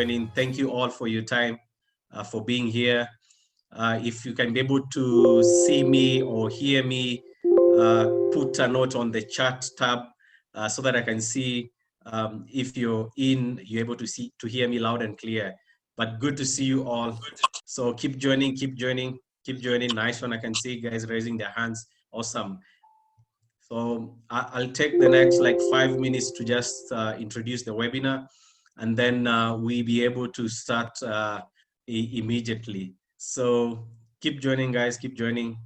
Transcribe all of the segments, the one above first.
joining. Thank you all for your time, for being here. If you can be able to see me or hear me, put a note on the chat tab so that I can see if you're able to hear me loud and clear. But good to see you all. So keep joining, keep joining, keep joining. Nice one. I can see guys raising their hands. Awesome. So I'll take the next like 5 minutes to just introduce the webinar, and then we'll be able to start immediately. So keep joining, guys, keep joining.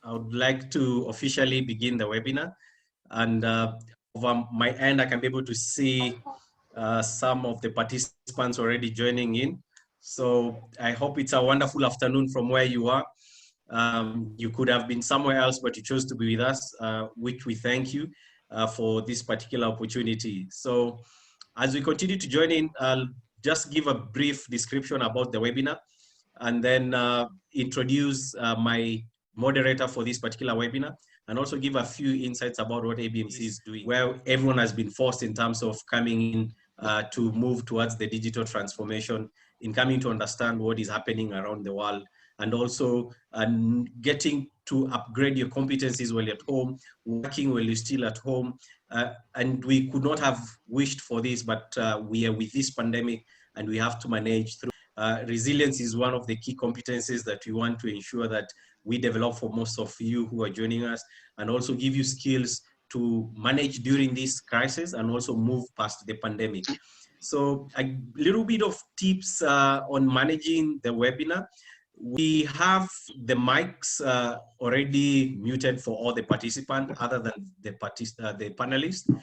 I would like to officially begin the webinar. And over my end, I can be able to see some of the participants already joining in. So I hope it's a wonderful afternoon from where you are. You could have been somewhere else, but you chose to be with us, which we thank you for this particular opportunity. So as we continue to join in, I'll just give a brief description about the webinar, and then introduce my moderator for this particular webinar, and also give a few insights about what ABMC is doing, where everyone has been forced in terms of coming in to move towards the digital transformation, in coming to understand what is happening around the world, and also getting to upgrade your competencies while you're at home, working while you're still at home. And we could not have wished for this, but we are with this pandemic and we have to manage through. Resilience is one of the key competencies that we want to ensure that we develop for most of you who are joining us, and also give you skills to manage during this crisis and also move past the pandemic. So a little bit of tips on managing the webinar. We have the mics already muted for all the participants other than the panelists.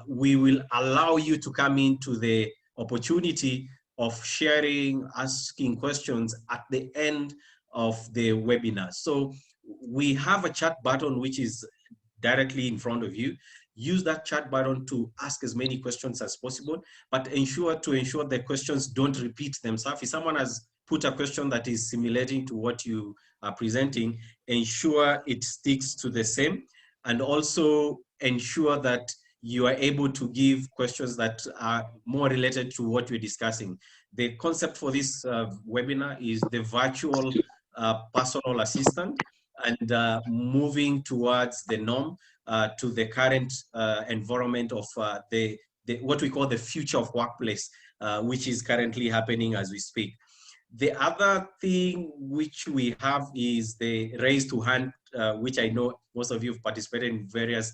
We will allow you to come into the opportunity of sharing, asking questions at the end of the webinar. So we have a chat button which is directly in front of you. Use that chat button to ask as many questions as possible, but ensure the questions don't repeat themselves. If someone has put a question that is simulating to what you are presenting, ensure it sticks to the same, and also ensure that you are able to give questions that are more related to what we're discussing. The concept for this webinar is the virtual personal assistant, and moving towards the norm, to the current environment of what we call the future of workplace, which is currently happening as we speak. The other thing which we have is the raise to hand, which I know most of you have participated in various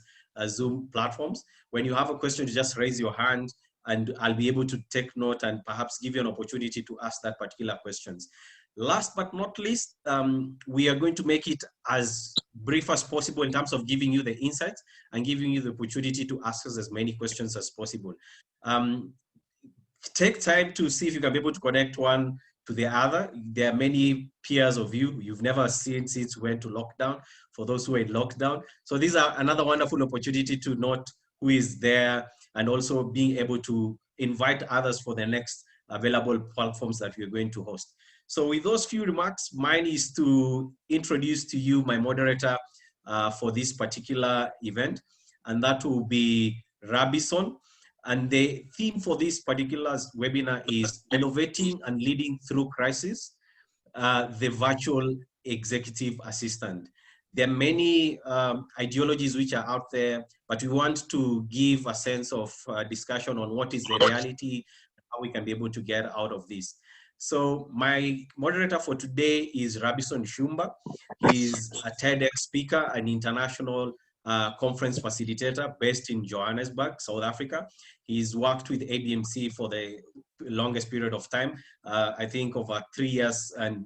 Zoom platforms. When you have a question, you just raise your hand and I'll be able to take note and perhaps give you an opportunity to ask that particular questions. Last but not least, we are going to make it as brief as possible in terms of giving you the insights and giving you the opportunity to ask us as many questions as possible. Take time to see if you can be able to connect one to the other. There are many peers of you you've never seen since we went to lockdown, for those who are in lockdown. So these are another wonderful opportunity to not who is there, and also being able to invite others for the next available platforms that we're going to host. So with those few remarks, mine is to introduce to you my moderator for this particular event, and that will be Robinson. And the theme for this particular webinar is Innovating and Leading Through Crisis, the Virtual Executive Assistant. There are many ideologies which are out there, but we want to give a sense of discussion on what is the reality, how we can be able to get out of this. So my moderator for today is Robinson Shumba. He's a TEDx speaker, an international conference facilitator based in Johannesburg, South Africa. He's worked with ABMC for the longest period of time, I think over 3 years and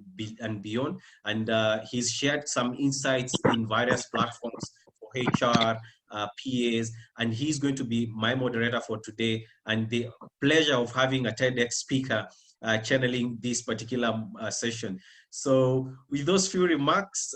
beyond. And he's shared some insights in various platforms for HR, PAs, and he's going to be my moderator for today. And the pleasure of having a TEDx speaker channeling this particular session. So with those few remarks,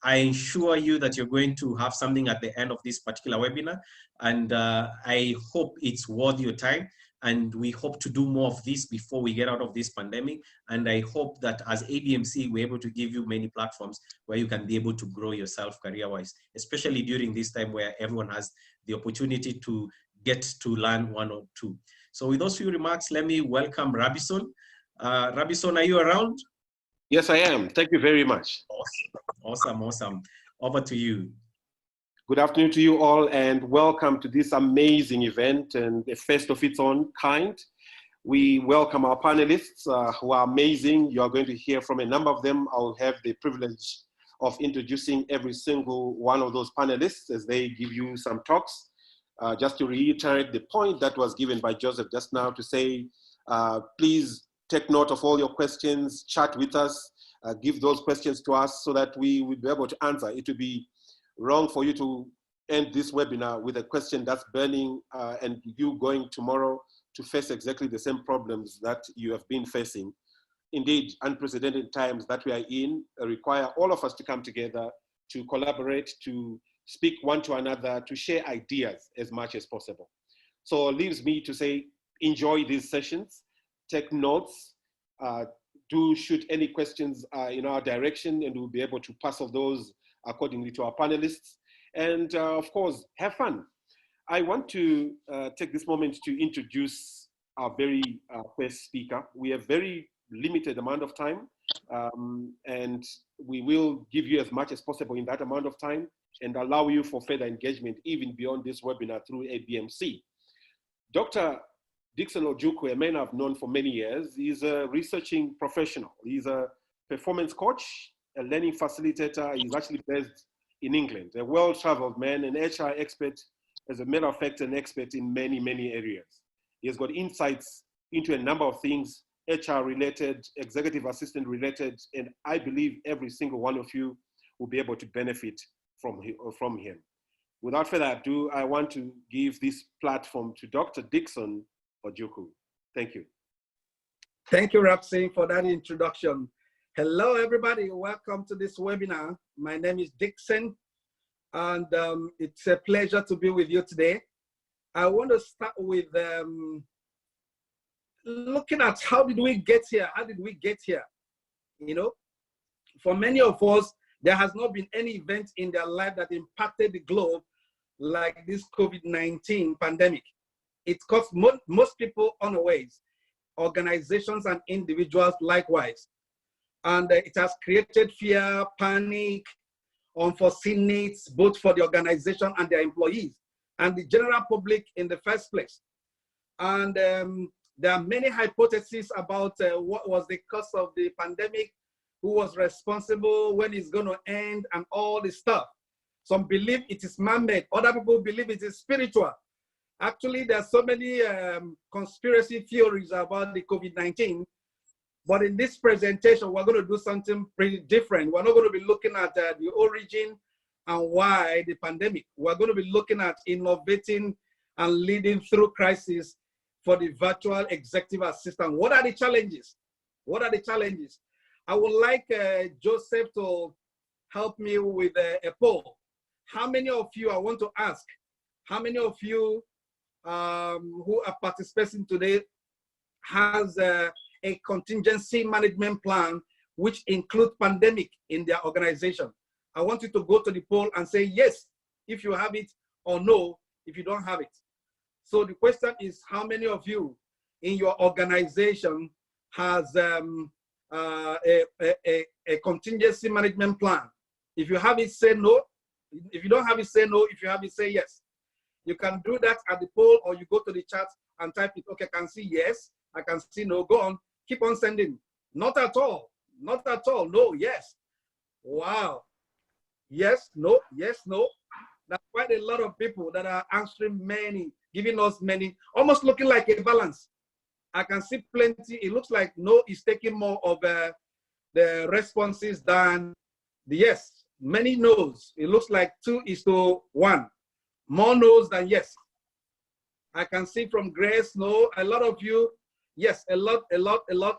I assure you that you're going to have something at the end of this particular webinar, and I hope it's worth your time. And we hope to do more of this before we get out of this pandemic. And I hope that as ABMC, we're able to give you many platforms where you can be able to grow yourself career-wise, especially during this time where everyone has the opportunity to get to learn one or two. So with those few remarks, let me welcome Robinson. Robinson, are you around? Yes, I am. Thank you very much. Awesome, awesome. Over to you. Good afternoon to you all, and welcome to this amazing event and a first of its own kind. We welcome our panelists who are amazing. You are going to hear from a number of them. I'll have the privilege of introducing every single one of those panelists as they give you some talks. Just to reiterate the point that was given by Joseph just now, to say, please take note of all your questions, chat with us, give those questions to us so that we will be able to answer. It would be wrong for you to end this webinar with a question that's burning and you going tomorrow to face exactly the same problems that you have been facing. Indeed, unprecedented times that we are in require all of us to come together, to collaborate, to speak one to another, to share ideas as much as possible. So it leaves me to say, enjoy these sessions, take notes, do shoot any questions in our direction, and we'll be able to pass off those accordingly to our panelists. And of course, have fun. I want to take this moment to introduce our very first speaker. We have very limited amount of time, and we will give you as much as possible in that amount of time and allow you for further engagement even beyond this webinar through ABMC. Dr. Dixon Ojukwu, a man I've known for many years, is a researching professional. He's a performance coach, a learning facilitator. He's actually based in England, a well-traveled man, an HR expert, as a matter of fact, an expert in many, many areas. He has got insights into a number of things, HR related, executive assistant related, and I believe every single one of you will be able to benefit from him. Without further ado, I want to give this platform to Dr. Dixon Ojukwu. Thank you. Thank you, Rapsi, for that introduction. Hello, everybody. Welcome to this webinar. My name is Dixon, and it's a pleasure to be with you today. I want to start with looking at how did we get here? How did we get here? You know, for many of us, there has not been any event in their life that impacted the globe like this COVID-19 pandemic. It caught most people unawares, organizations and individuals likewise. And it has created fear, panic, unforeseen needs, both for the organization and their employees and the general public in the first place. And there are many hypotheses about what was the cause of the pandemic, who was responsible, when it's going to end, and all this stuff. Some believe it is man-made. Other people believe it is spiritual. Actually, there are so many conspiracy theories about the COVID-19. But in this presentation, we're going to do something pretty different. We're not going to be looking at the origin and why the pandemic. We're going to be looking at innovating and leading through crisis for the virtual executive assistant. What are the challenges? What are the challenges? I would like Joseph to help me with a poll. How many of you, I want to ask, How many of you who are participating today has a contingency management plan which includes pandemic in their organization? I want you to go to the poll and say yes if you have it, or no if you don't have it. So the question is, how many of you in your organization has a contingency management plan? If you have it, say no. If you don't have it, say no. If you have it, say yes. You can do that at the poll, or you go to the chat and type it. Okay, I can see yes, I can see no. Go on, keep on sending. Not at all, not at all, no, yes. Wow. Yes, no, yes, no. That's quite a lot of people that are answering many, giving us many, almost looking like a balance. I can see plenty. It looks like no is taking more of the responses than the yes. Many no's. It looks like 2:1. More no's than yes. I can see from Grace, no. A lot of you, yes. A lot,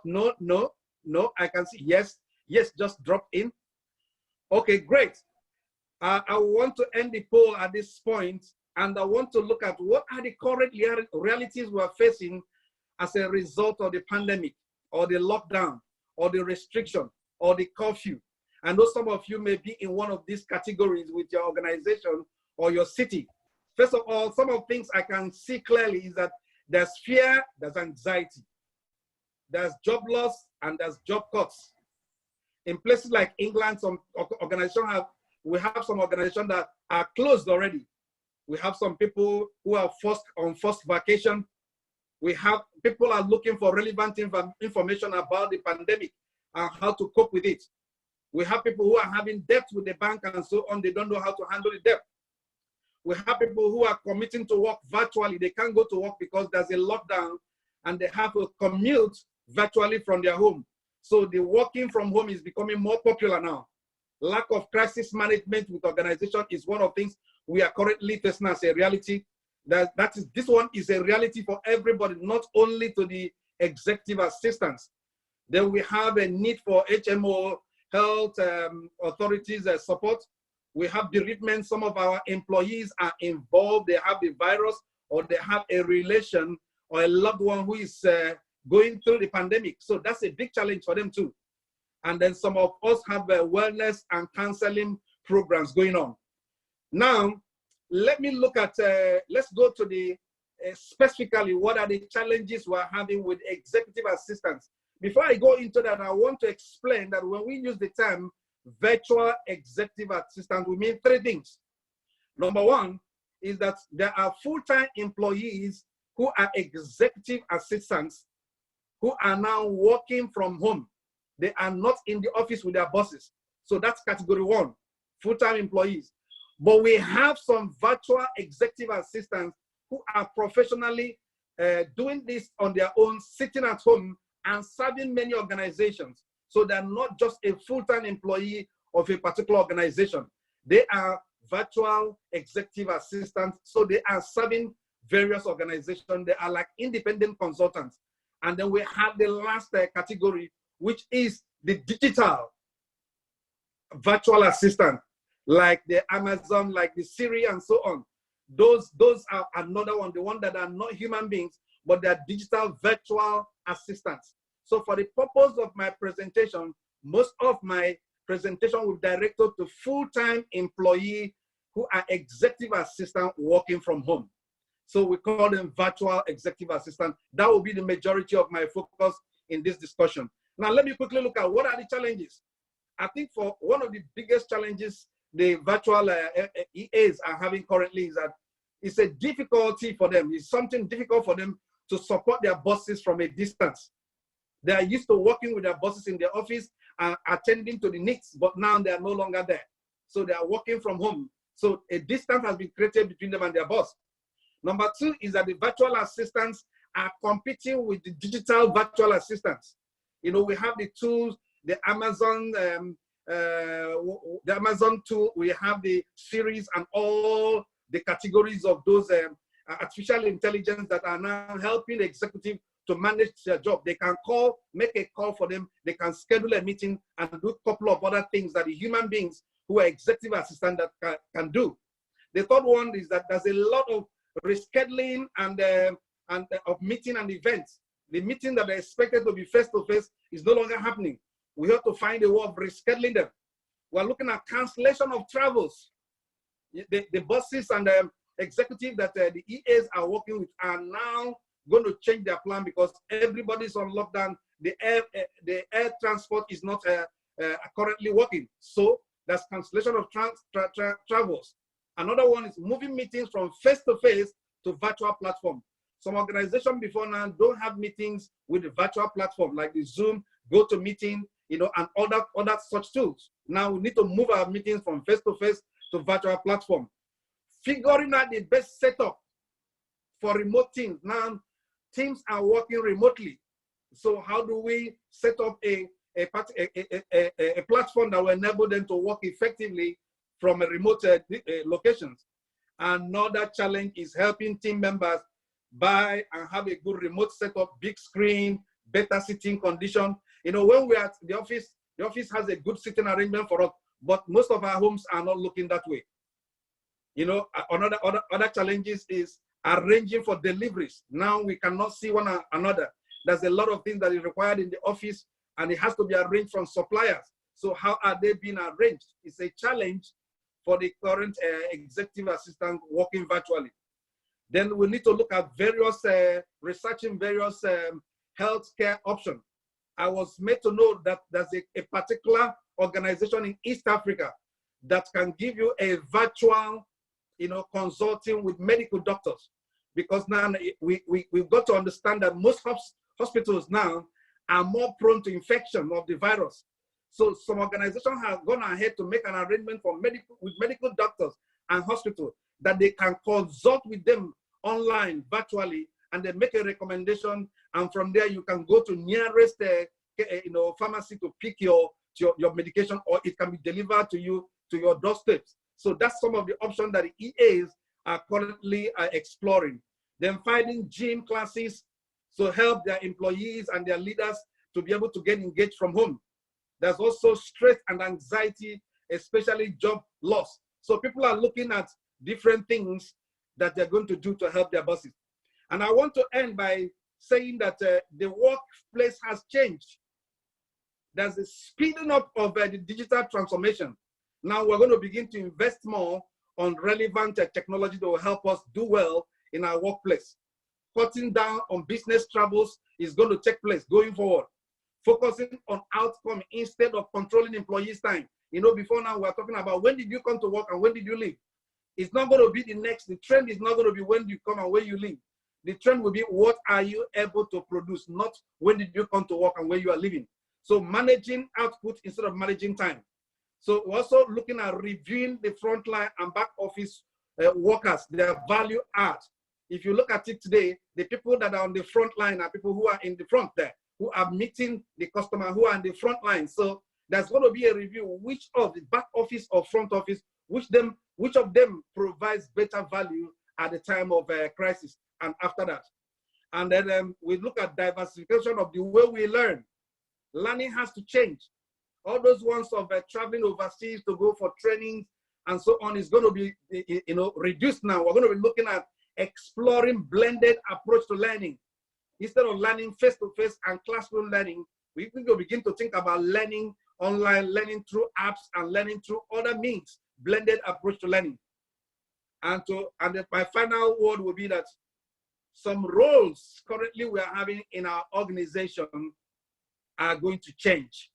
no, no, no. I can see yes, yes, just drop in. Okay, great. I want to end the poll at this point, and I want to look at what are the current realities we are facing as a result of the pandemic, or the lockdown, or the restriction, or the curfew. I know some of you may be in one of these categories with your organization or your city. First of all, some of the things I can see clearly is that there's fear, there's anxiety, there's job loss, and there's job cuts. In places like England, some organizations we have some organizations that are closed already. We have some people who are on forced vacation. We have people are looking for relevant information about the pandemic and how to cope with it. We have people who are having debt with the bank and so on. They don't know how to handle the debt. We have people who are committing to work virtually. They can't go to work because there's a lockdown and they have to commute virtually from their home. So the working from home is becoming more popular now. Lack of crisis management with organization is one of the things we are currently facing as a reality. This one is a reality for everybody, not only to the executive assistants. Then we have a need for HMO, health authorities support. We have bereavement. Some of our employees are involved. They have the virus, or they have a relation or a loved one who is going through the pandemic. So that's a big challenge for them too. And then some of us have wellness and counseling programs going on. Now, let me look at, let's go to the specifically what are the challenges we're having with executive assistants. Before I go into that, I want to explain that when we use the term virtual executive assistant, we mean three things. Number one is that there are full-time employees who are executive assistants who are now working from home. They are not in the office with their bosses. So that's category one, full-time employees. But we have some virtual executive assistants who are professionally doing this on their own, sitting at home and serving many organizations. So they're not just a full-time employee of a particular organization. They are virtual executive assistants. So they are serving various organizations. They are like independent consultants. And then we have the last category, which is the digital virtual assistant, like the Amazon, like the Siri, and so on. Those are another one, the one that are not human beings, but they're digital virtual assistants. So for the purpose of my presentation, most of my presentation will be directed to full-time employee who are executive assistant working from home. So we call them virtual executive assistant. That will be the majority of my focus in this discussion. Now, let me quickly look at what are the challenges. I think for one of the biggest challenges the virtual EAs are having currently is that it's a difficulty for them. It's something difficult for them to support their bosses from a distance. They are used to working with their bosses in their office and attending to the needs, but now they are no longer there. So they are working from home. So a distance has been created between them and their boss. Number two is that the virtual assistants are competing with the digital virtual assistants. You know, we have the tools, the Amazon tool, we have the series and all the categories of those artificial intelligence that are now helping the executive to manage their job. They can call, make a call for them, they can schedule a meeting and do a couple of other things that the human beings who are executive assistants that can do. The third one is that there's a lot of rescheduling and of meeting and events. The meeting that are expected to be face-to-face is no longer happening. We have to find a way of rescheduling them. We're looking at cancellation of travels. The bosses and the executives that the EAs are working with are now going to change their plan because everybody's on lockdown. The air transport is not currently working. So that's cancellation of travels. Another one is moving meetings from face-to-face to virtual platform. Some organizations before now don't have meetings with the virtual platform like the Zoom, GoToMeeting, you know, and other such tools. Now we need to move our meetings from face-to-face to virtual platform. Figuring out the best setup for remote teams. Now teams are working remotely. So how do we set up a platform that will enable them to work effectively from a remote locations? Another challenge is helping team members buy and have a good remote setup, big screen, better sitting condition. You know, when we're at the office has a good sitting arrangement for us, but most of our homes are not looking that way. You know, other challenges is arranging for deliveries. Now we cannot see one another. There's a lot of things that is required in the office and it has to be arranged from suppliers. So how are they being arranged? It's a challenge for the current executive assistant working virtually. Then we need to look at various, researching various healthcare options. I was made to know that there's a particular organization in East Africa that can give you a virtual, you know, consulting with medical doctors. Because now we've got to understand that most hospitals now are more prone to infection of the virus. So some organizations have gone ahead to make an arrangement for medical doctors and hospitals that they can consult with them online, virtually, and then make a recommendation. And from there, you can go to nearest pharmacy to pick your medication, or it can be delivered to you to your doorsteps. So that's some of the options that the EAs are currently exploring. Then finding gym classes to help their employees and their leaders to be able to get engaged from home. There's also stress and anxiety, especially job loss. So people are looking at different things that they're going to do to help their bosses. And I want to end by saying that the workplace has changed. There's a speeding up of the digital transformation. Now we're going to begin to invest more on relevant technology that will help us do well in our workplace. Cutting down on business travels is going to take place going forward. Focusing on outcome instead of controlling employees' time. You know, before now we're talking about when did you come to work and when did you leave? It's not going to be the trend is not going to be when you come and when you leave. The trend will be what are you able to produce, not when did you come to work and where you are living. So managing output instead of managing time. So we're also looking at reviewing the frontline and back office workers, their value add. If you look at it today, the people that are on the front line are people who are in the front there, who are meeting the customer, who are in the front line. So there's going to be a review, which of the back office or front office, which of them provides better value at the time of crisis and after that. And then we look at diversification of the way we learn. Learning has to change. All those ones of traveling overseas to go for trainings and so on is going to be, reduced now. We're going to be looking at exploring blended approach to learning. Instead of learning face-to-face and classroom learning, we will begin to think about learning online, learning through apps, and learning through other means, blended approach to learning. And my final word will be that some roles currently we are having in our organization are going to change.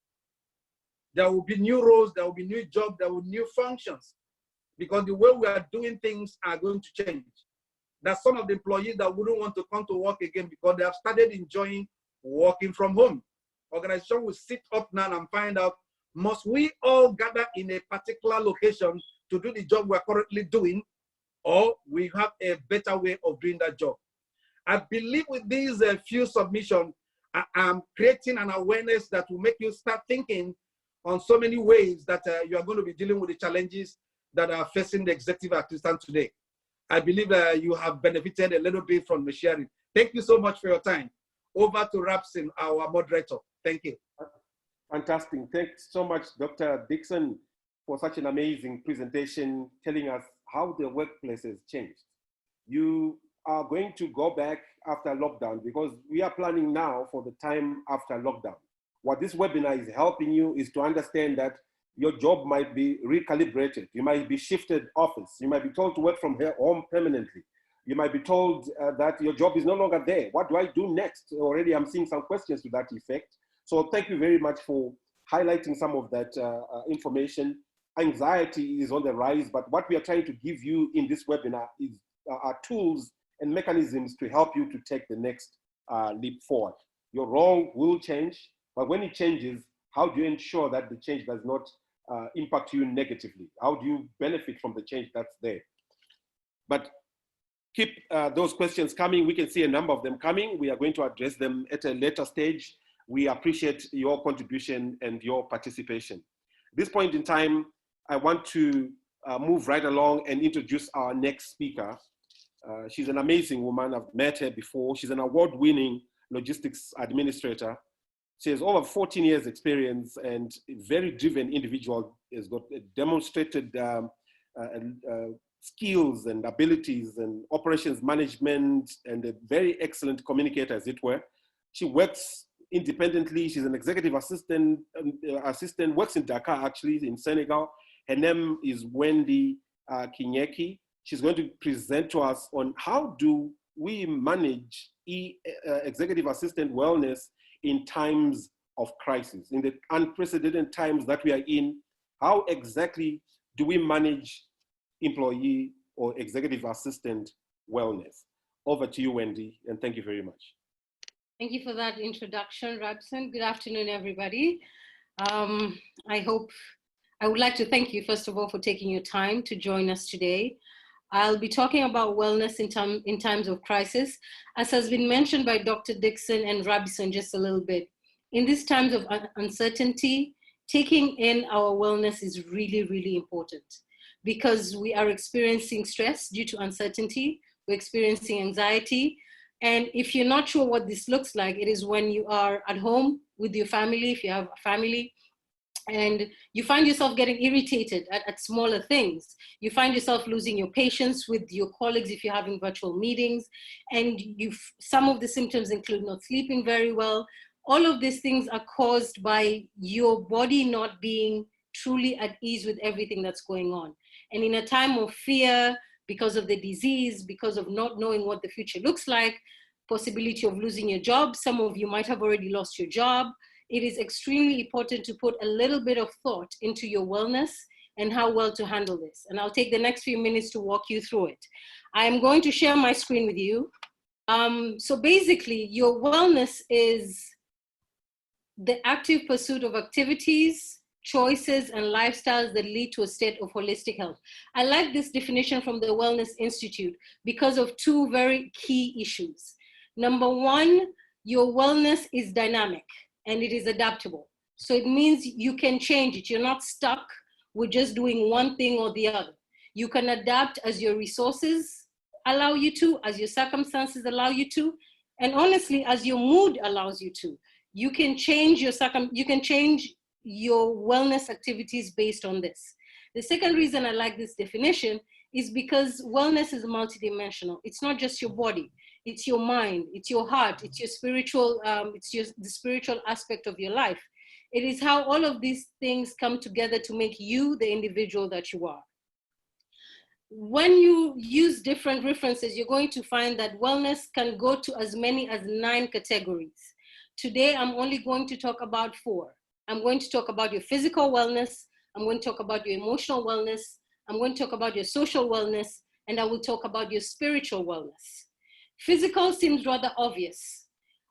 There will be new roles, there will be new jobs, there will be new functions, because the way we are doing things are going to change. There's some of the employees that wouldn't want to come to work again because they have started enjoying working from home. Organization will sit up now and find out, must we all gather in a particular location to do the job we're currently doing, or we have a better way of doing that job? I believe with these few submissions, I'm creating an awareness that will make you start thinking on so many ways that you are going to be dealing with the challenges that are facing the executive assistant today. I believe you have benefited a little bit from the sharing. Thank you so much for your time. Over to Rapsin, our moderator. Thank you. Fantastic. Thanks so much, Dr. Dixon, for such an amazing presentation, telling us how the workplace has changed. You are going to go back after lockdown because we are planning now for the time after lockdown. What this webinar is helping you is to understand that your job might be recalibrated. You might be shifted office. You might be told to work from home permanently. You might be told that your job is no longer there. What do I do next? Already I'm seeing some questions to that effect. So thank you very much for highlighting some of that information. Anxiety is on the rise, but what we are trying to give you in this webinar is are tools and mechanisms to help you to take the next leap forward. Your role will change, but when it changes, how do you ensure that the change does not impact you negatively? How do you benefit from the change that's there? But keep those questions coming. We can see a number of them coming. We are going to address them at a later stage. We appreciate your contribution and your participation. At this point in time, I want to move right along and introduce our next speaker. She's an amazing woman. I've met her before. She's an award-winning logistics administrator. She has over 14 years experience and a very driven individual, has got demonstrated skills and abilities and operations management and a very excellent communicator, as it were. She works independently. She's an executive assistant, works in Dakar, actually, in Senegal. Her name is Wendy Kinyeki. She's going to present to us on how do we manage executive assistant wellness in times of crisis, in the unprecedented times that we are in. How exactly do we manage employee or executive assistant wellness? Over to you, Wendy, and thank you very much. Thank you for that introduction, Rabson. Good afternoon, everybody. I would like to thank you, first of all, for taking your time to join us today. I'll be talking about wellness in times of crisis, as has been mentioned by Dr. Dixon and Rabson just a little bit. In these times of uncertainty, taking in our wellness is really, really important because we are experiencing stress due to uncertainty, we're experiencing anxiety, and if you're not sure what this looks like, it is when you are at home with your family, if you have a family, and you find yourself getting irritated at smaller things. You find yourself losing your patience with your colleagues if you're having virtual meetings, and some of the symptoms include not sleeping very well. All of these things are caused by your body not being truly at ease with everything that's going on. And in a time of fear, because of the disease, because of not knowing what the future looks like, possibility of losing your job, some of you might have already lost your job, it is extremely important to put a little bit of thought into your wellness and how well to handle this. And I'll take the next few minutes to walk you through it. I'm going to share my screen with you. So basically, your wellness is the active pursuit of activities, choices, and lifestyles that lead to a state of holistic health. I like this definition from the Wellness Institute because of two very key issues. Number one, your wellness is dynamic and it is adaptable. So it means you can change it. You're not stuck with just doing one thing or the other. You can adapt as your resources allow you to, as your circumstances allow you to, and honestly, as your mood allows you to. You can change your wellness activities based on this. The second reason I like this definition is because wellness is multidimensional. It's not just your body, it's your mind, it's your heart, it's your spiritual, the spiritual aspect of your life. It is how all of these things come together to make you the individual that you are. When you use different references, you're going to find that wellness can go to as many as 9 categories. Today, I'm only going to talk about 4. I'm going to talk about your physical wellness. I'm going to talk about your emotional wellness. I'm going to talk about your social wellness, and I will talk about your spiritual wellness. Physical seems rather obvious,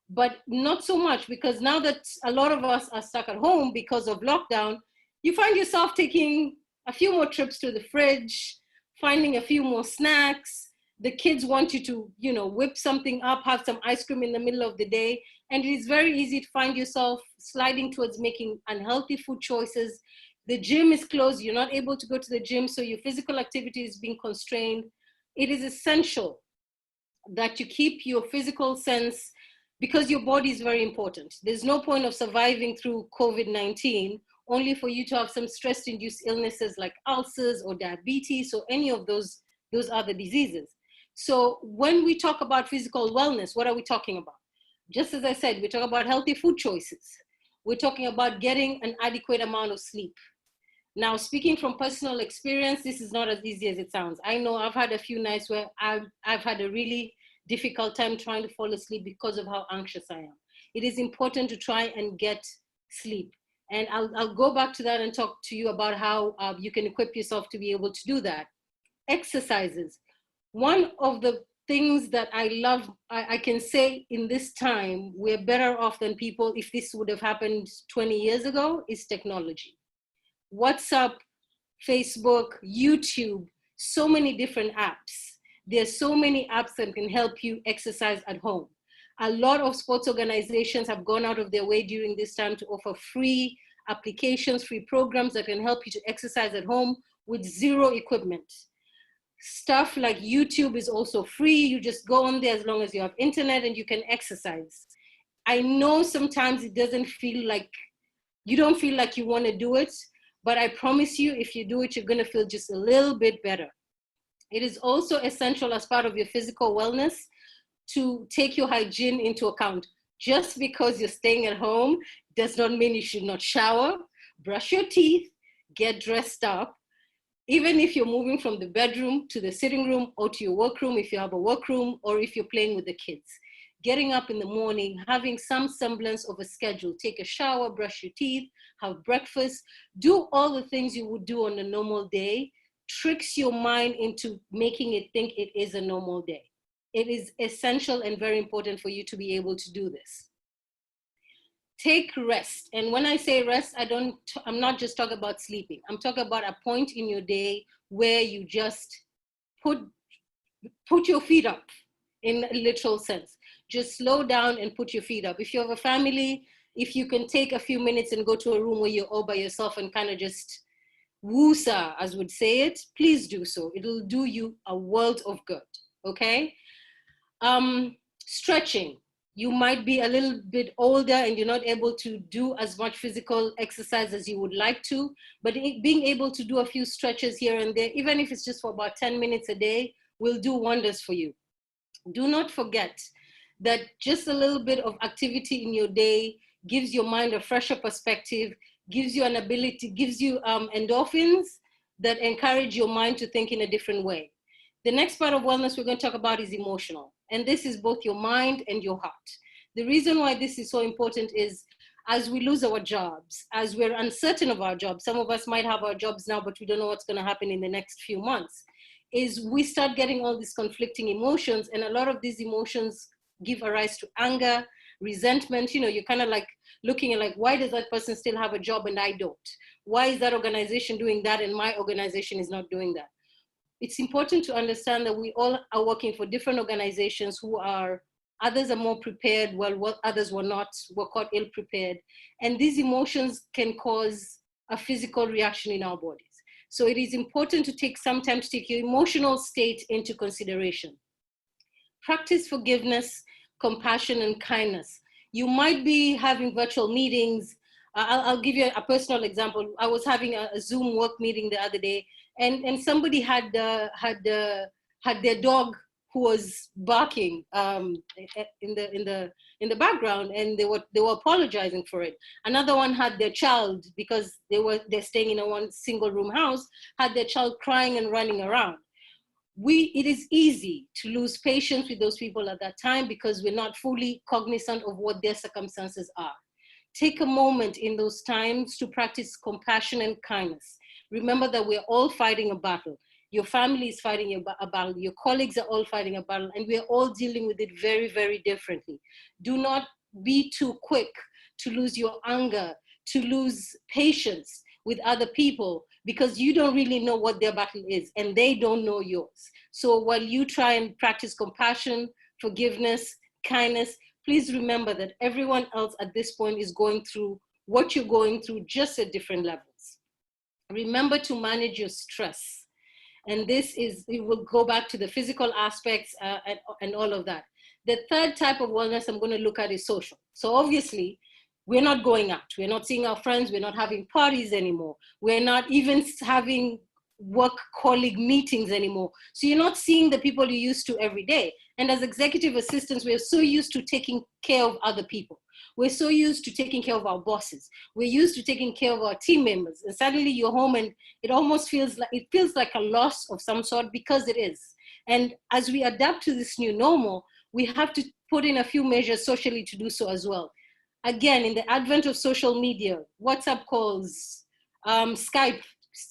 but not so much, because now that a lot of us are stuck at home because of lockdown, you find yourself taking a few more trips to the fridge, finding a few more snacks. The kids want you to, whip something up, have some ice cream in the middle of the day. And it is very easy to find yourself sliding towards making unhealthy food choices. The gym is closed. You're not able to go to the gym, so your physical activity is being constrained. It is essential that you keep your physical sense, because your body is very important. There's no point of surviving through COVID-19 only for you to have some stress-induced illnesses like ulcers or diabetes or any of those other diseases. So when we talk about physical wellness, what are we talking about? Just as I said, we talk about healthy food choices. We're talking about getting an adequate amount of sleep. Now, speaking from personal experience, this is not as easy as it sounds. I know I've had a few nights where I've had a really difficult time trying to fall asleep because of how anxious I am. It is important to try and get sleep. And I'll go back to that and talk to you about how you can equip yourself to be able to do that. Exercises. One of the things that I love, I can say in this time, we're better off than people if this would have happened 20 years ago, is technology. WhatsApp, Facebook, YouTube, so many different apps. There's so many apps that can help you exercise at home. A lot of sports organizations have gone out of their way during this time to offer free applications, free programs that can help you to exercise at home with zero equipment. Stuff like YouTube is also free. You just go on there as long as you have internet and you can exercise. I know sometimes it doesn't feel like, you don't feel like you want to do it, but I promise you, if you do it, you're going to feel just a little bit better. It is also essential as part of your physical wellness to take your hygiene into account. Just because you're staying at home does not mean you should not shower, brush your teeth, get dressed up. Even if you're moving from the bedroom to the sitting room or to your workroom, if you have a workroom, or if you're playing with the kids. Getting up in the morning, having some semblance of a schedule, take a shower, brush your teeth, have breakfast, do all the things you would do on a normal day, tricks your mind into making it think it is a normal day. It is essential and very important for you to be able to do this. Take rest. And when I say rest, I'm not just talking about sleeping. I'm talking about a point in your day where you just put your feet up in a literal sense. Just slow down and put your feet up. If you have a family, if you can take a few minutes and go to a room where you're all by yourself and kind of just woosa, as would say it, please do so. It'll do you a world of good, okay? Stretching. You might be a little bit older and you're not able to do as much physical exercise as you would like to, but being able to do a few stretches here and there, even if it's just for about 10 minutes a day, will do wonders for you. Do not forget that just a little bit of activity in your day gives your mind a fresher perspective, gives you an ability, gives you endorphins that encourage your mind to think in a different way. The next part of wellness we're going to talk about is emotional. And this is both your mind and your heart. The reason why this is so important is as we lose our jobs, as we're uncertain of our jobs, some of us might have our jobs now, but we don't know what's going to happen in the next few months, is we start getting all these conflicting emotions. And a lot of these emotions give a rise to anger, resentment. You know, you're kind of like looking at like, why does that person still have a job and I don't? Why is that organization doing that and my organization is not doing that? It's important to understand that we all are working for different organizations others are more prepared, while others were caught ill prepared. And these emotions can cause a physical reaction in our bodies. So it is important to take some time to take your emotional state into consideration. Practice forgiveness, compassion, and kindness. You might be having virtual meetings. I'll give you a personal example. I was having a Zoom work meeting the other day, and somebody had their dog who was barking in the background, and they were apologizing for it. Another one had their child, because they're staying in a one single room house, had their child crying and running around. It is easy to lose patience with those people at that time because we're not fully cognizant of what their circumstances are. Take a moment in those times to practice compassion and kindness. Remember that we're all fighting a battle. Your family is fighting a battle. Your colleagues are all fighting a battle, and we're all dealing with it very, very differently. Do not be too quick to lose your anger, to lose patience with other people, because you don't really know what their battle is and they don't know yours. So while you try and practice compassion, forgiveness, kindness, please remember that everyone else at this point is going through what you're going through, just at different levels. Remember to manage your stress. And it will go back to the physical aspects and all of that. The third type of wellness I'm going to look at is social. So obviously, We're not going out. We're not seeing our friends. We're not having parties anymore. We're not even having work colleague meetings anymore. So you're not seeing the people you used to every day. And as executive assistants, we're so used to taking care of other people. We're so used to taking care of our bosses. We're used to taking care of our team members. And suddenly you're home and it almost feels like a loss of some sort, because it is. And as we adapt to this new normal, we have to put in a few measures socially to do so as well. Again, in the advent of social media, WhatsApp calls, Skype,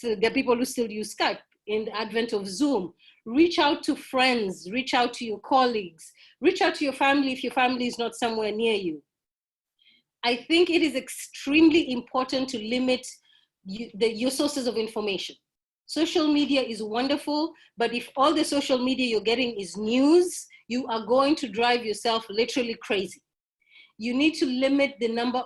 there are people who still use Skype. In the advent of Zoom, reach out to friends, reach out to your colleagues, reach out to your family if your family is not somewhere near you. I think it is extremely important to limit your sources of information. Social media is wonderful, but if all the social media you're getting is news, you are going to drive yourself literally crazy. You need to limit the number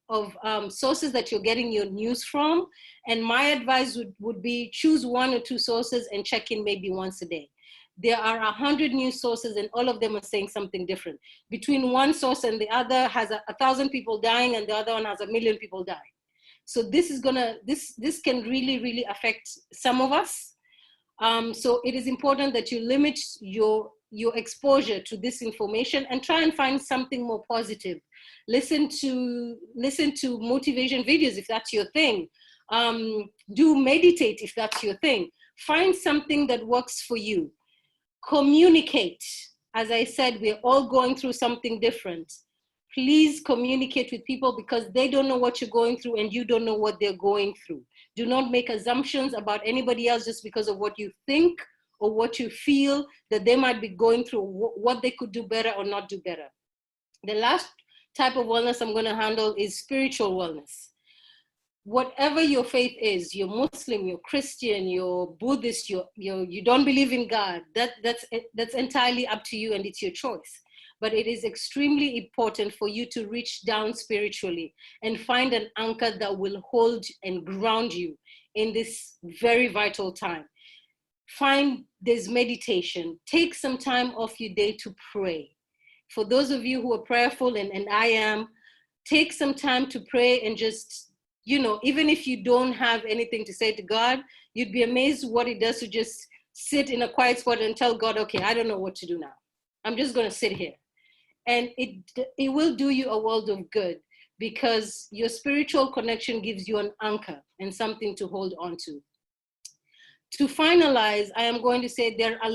of sources that you're getting your news from. And my advice would be choose 1 or 2 sources and check in maybe once a day. There are 100 news sources and all of them are saying something different. Between one source and the other has 1,000 people dying and the other one has 1 million people dying. So this can really, really affect some of us. So it is important that you limit your exposure to this information and try and find something more positive. Listen to motivation videos if that's your thing. Do meditate if that's your thing. Find something that works for you. Communicate. As I said, we're all going through something different. Please communicate with people because they don't know what you're going through and you don't know what they're going through. Do not make assumptions about anybody else just because of what you think or what you feel that they might be going through, what they could do better or not do better. The last type of wellness I'm going to handle is spiritual wellness. Whatever your faith is, you're Muslim, you're Christian, you're Buddhist, you don't believe in God, that's entirely up to you and it's your choice. But it is extremely important for you to reach down spiritually and find an anchor that will hold and ground you in this very vital time. Find this meditation. Take some time off your day to pray. For those of you who are prayerful, and I am, take some time to pray and just, even if you don't have anything to say to God, you'd be amazed what it does to just sit in a quiet spot and tell God, okay, I don't know what to do now. I'm just going to sit here. And it will do you a world of good because your spiritual connection gives you an anchor and something to hold on to. To finalize, I am going to say there are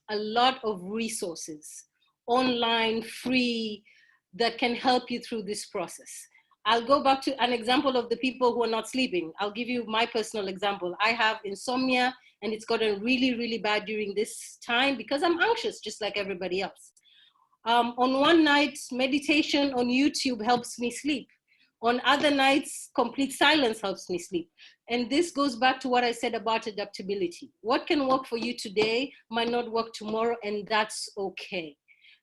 a lot of resources, online, free, that can help you through this process. I'll go back to an example of the people who are not sleeping. I'll give you my personal example. I have insomnia and it's gotten really, really bad during this time because I'm anxious just like everybody else. On one night, meditation on YouTube helps me sleep. On other nights, complete silence helps me sleep. And this goes back to what I said about adaptability. What can work for you today might not work tomorrow, and that's okay.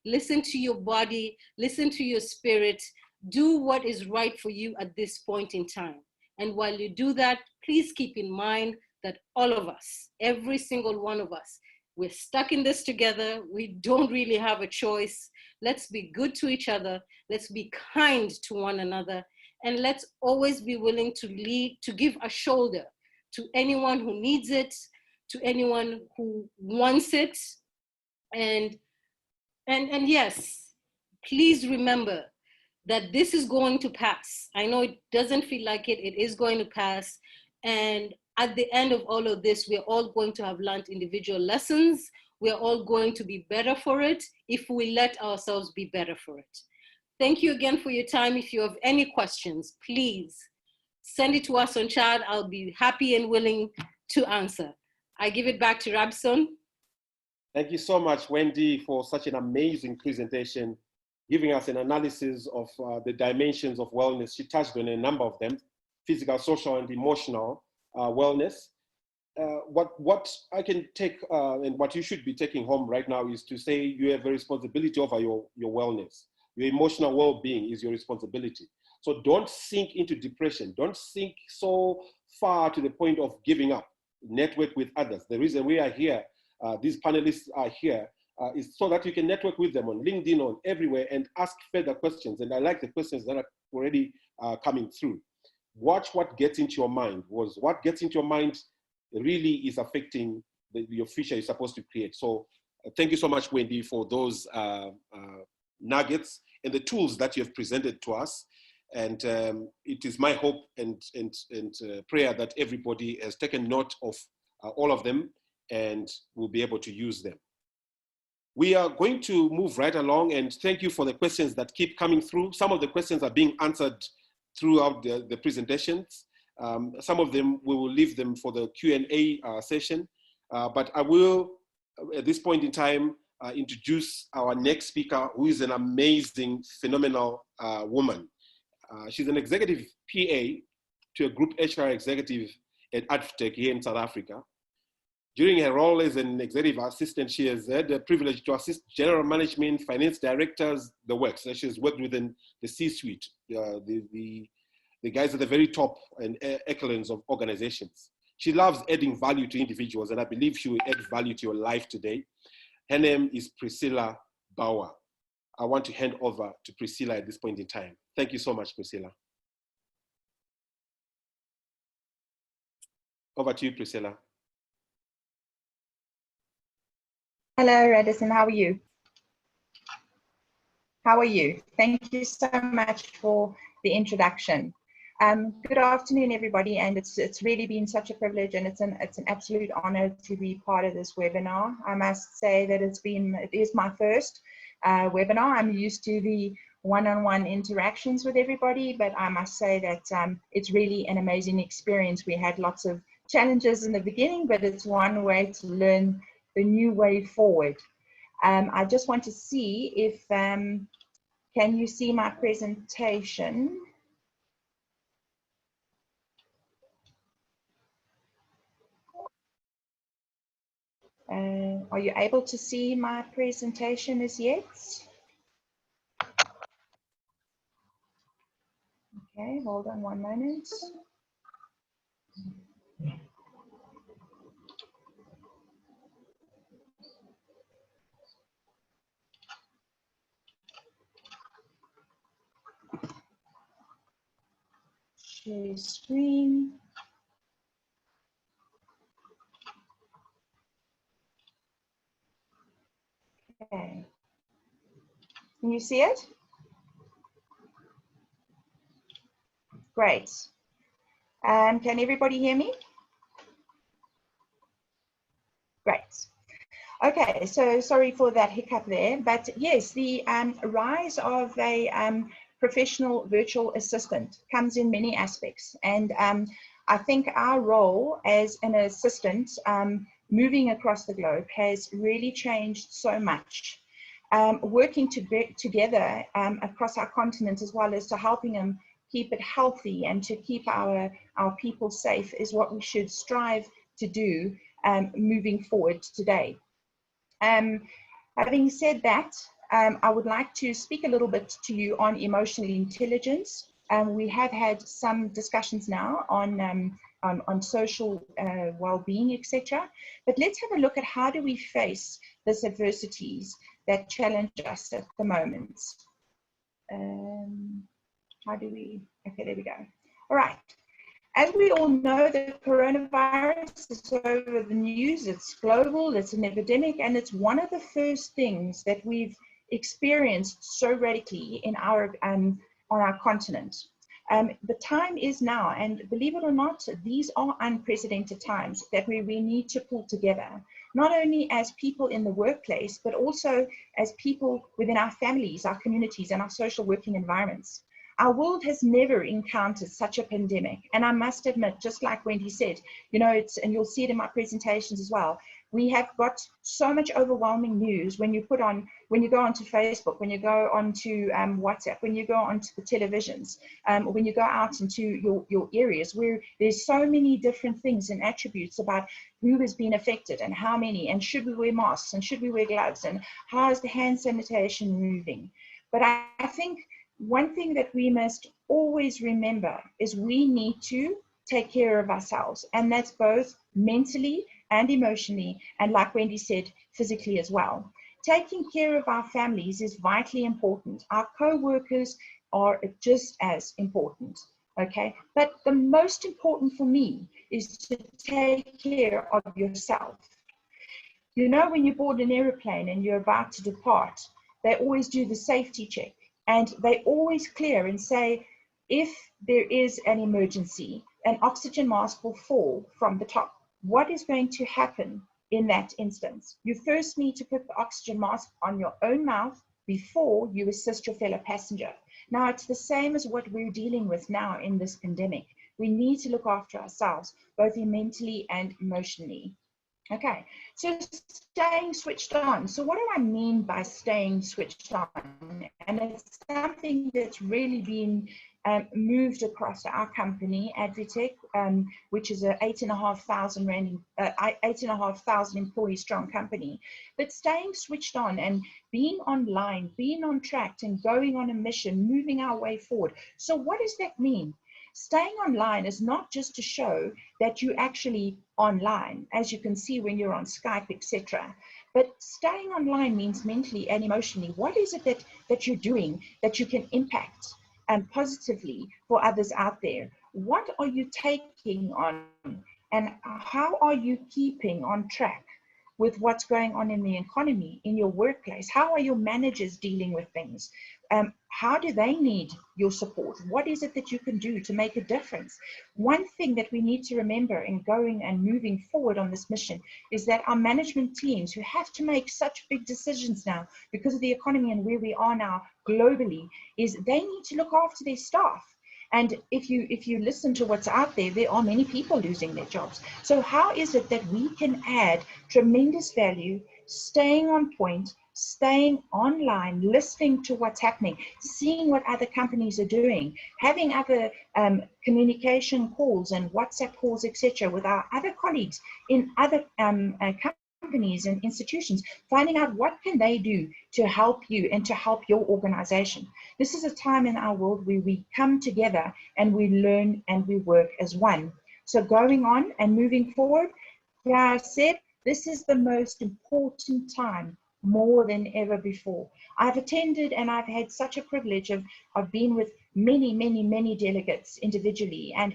Listen to your body, listen to your spirit, do what is right for you at this point in time. And while you do that, please keep in mind that all of us, every single one of us, we're stuck in this together. We don't really have a choice. Let's be good to each other. Let's be kind to one another. And let's always be willing to give a shoulder to anyone who needs it, to anyone who wants it. And yes, please remember that this is going to pass. I know it doesn't feel like it. It is going to pass. And at the end of all of this, we're all going to have learned individual lessons. We're all going to be better for it if we let ourselves be better for it. Thank you again for your time. If you have any questions, please send it to us on chat. I'll be happy and willing to answer. I give it back to Rabson. Thank you so much, Wendy, for such an amazing presentation, giving us an analysis of the dimensions of wellness. She touched on a number of them: physical, social, and emotional wellness. What I can take and what you should be taking home right now is to say you have a responsibility over your wellness. Your emotional well-being is your responsibility. So don't sink into depression. Don't sink so far to the point of giving up. Network with others. The reason we are here, these panelists are here, is so that you can network with them on LinkedIn, on everywhere, and ask further questions. And I like the questions that are already coming through. Watch what gets into your mind. What gets into your mind really is affecting your future you're supposed to create. So thank you so much, Wendy, for those nuggets and the tools that you have presented to us. And it is my hope and prayer that everybody has taken note of all of them and will be able to use them. We are going to move right along, and thank you for the questions that keep coming through. Some of the questions are being answered throughout the presentations. Some of them, we will leave them for the Q&A session. But I will, at this point in time, introduce our next speaker, who is an amazing, phenomenal woman. She's an executive PA to a group HR executive at Advtech here in South Africa. During her role as an executive assistant, she has had the privilege to assist general management, finance directors, the works. So she's worked within the C-suite, the guys at the very top and echelons of organizations. She loves adding value to individuals, and I believe she will add value to your life today. Her name is Priscilla Bauer. I want to hand over to Priscilla at this point in time. Thank you so much, Priscilla. Over to you, Priscilla. Hello, Edison. How are you? How are you? Thank you so much for the introduction. Good afternoon, everybody, and it's really been such a privilege, and it's an absolute honor to be part of this webinar. I must say that it is my first webinar. I'm used to the one-on-one interactions with everybody, but I must say that it's really an amazing experience. We had lots of challenges in the beginning, but it's one way to learn the new way forward. I just want to see if, can you see my presentation? Are you able to see my presentation as yet? Okay, hold on one moment. Share screen. Okay. Can you see it? Great. Can everybody hear me? Great. Okay, so sorry for that hiccup there, but yes, the rise of a professional virtual assistant comes in many aspects, and I think our role as an assistant moving across the globe has really changed so much. Working together across our continent, as well as to helping them keep it healthy and to keep our people safe, is what we should strive to do moving forward today. Having said that, I would like to speak a little bit to you on emotional intelligence. We have had some discussions now on social well-being, etc. But let's have a look at how do we face these adversities that challenge us at the moment. How do we, okay, there we go. All right. As we all know, the coronavirus is over the news. It's global, it's an epidemic, and it's one of the first things that we've experienced so radically in our on our continent. The time is now, and believe it or not, these are unprecedented times that we need to pull together, not only as people in the workplace, but also as people within our families, our communities, and our social working environments. Our world has never encountered such a pandemic. And I must admit, just like Wendy said, you know, and you'll see it in my presentations as well, we have got so much overwhelming news when you go onto Facebook, when you go onto WhatsApp, when you go onto the televisions, when you go out into your areas, where there's so many different things and attributes about who has been affected and how many, and should we wear masks, and should we wear gloves, and how is the hand sanitation moving. But I think one thing that we must always remember is we need to take care of ourselves, and that's both mentally and emotionally, and like Wendy said, physically as well. Taking care of our families is vitally important. Our co-workers are just as important, okay? But the most important for me is to take care of yourself. You know, when you board an airplane and you're about to depart, they always do the safety check, and they always clear and say, if there is an emergency, an oxygen mask will fall from the top. What is going to happen in that instance? You first need to put the oxygen mask on your own mouth before you assist your fellow passenger. Now, it's the same as what we're dealing with now in this pandemic. We need to look after ourselves, both mentally and emotionally. Okay, so staying switched on. So what do I mean by staying switched on? And it's something that's really been moved across our company, Advitech, which is a 8,500 employee strong company. But staying switched on and being online, being on track and going on a mission, moving our way forward. So what does that mean? Staying online is not just to show that you're actually online, as you can see when you're on Skype, etc. But staying online means mentally and emotionally. What is it that you're doing that you can impact positively for others out there? What are you taking on, and how are you keeping on track with what's going on in the economy, in your workplace? How are your managers dealing with things? How do they need your support? What is it that you can do to make a difference? One thing that we need to remember in going and moving forward on this mission is that our management teams, who have to make such big decisions now because of the economy and where we are now globally, is they need to look after their staff. And if you listen to what's out there, there are many people losing their jobs. So how is it that we can add tremendous value, staying on point, staying online, listening to what's happening, seeing what other companies are doing, having other communication calls and WhatsApp calls, etc., with our other colleagues in other companies and institutions, finding out what can they do to help you and to help your organization. This is a time in our world where we come together and we learn and we work as one. So going on and moving forward, yeah, I said, this is the most important time, more than ever before. I've attended and I've had such a privilege of being with many delegates individually, and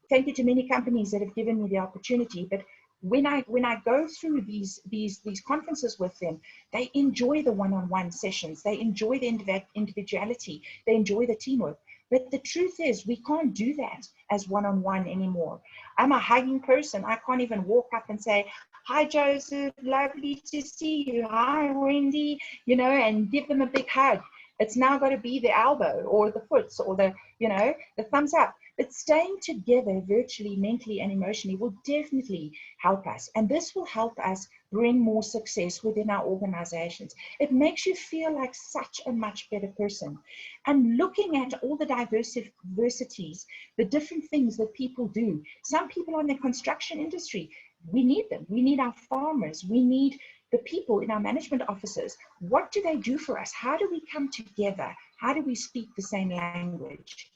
thank you to many companies that have given me the opportunity. But when I go through these conferences with them, they enjoy the one-on-one sessions, they enjoy the individuality, they enjoy the teamwork. But the truth is, we can't do that as one-on-one anymore. I'm a hugging person. I can't even walk up and say, hi, Joseph, lovely to see you. Hi, Wendy, you know, and give them a big hug. It's now got to be the elbow or the foot or the, you know, the thumbs up. But staying together virtually, mentally and emotionally will definitely help us. And this will help us bring more success within our organizations. It makes you feel like such a much better person. And looking at all the diversities, the different things that people do. Some people are in the construction industry. We need them. We need our farmers. We need the people in our management offices. What do they do for us? How do we come together? How do we speak the same language?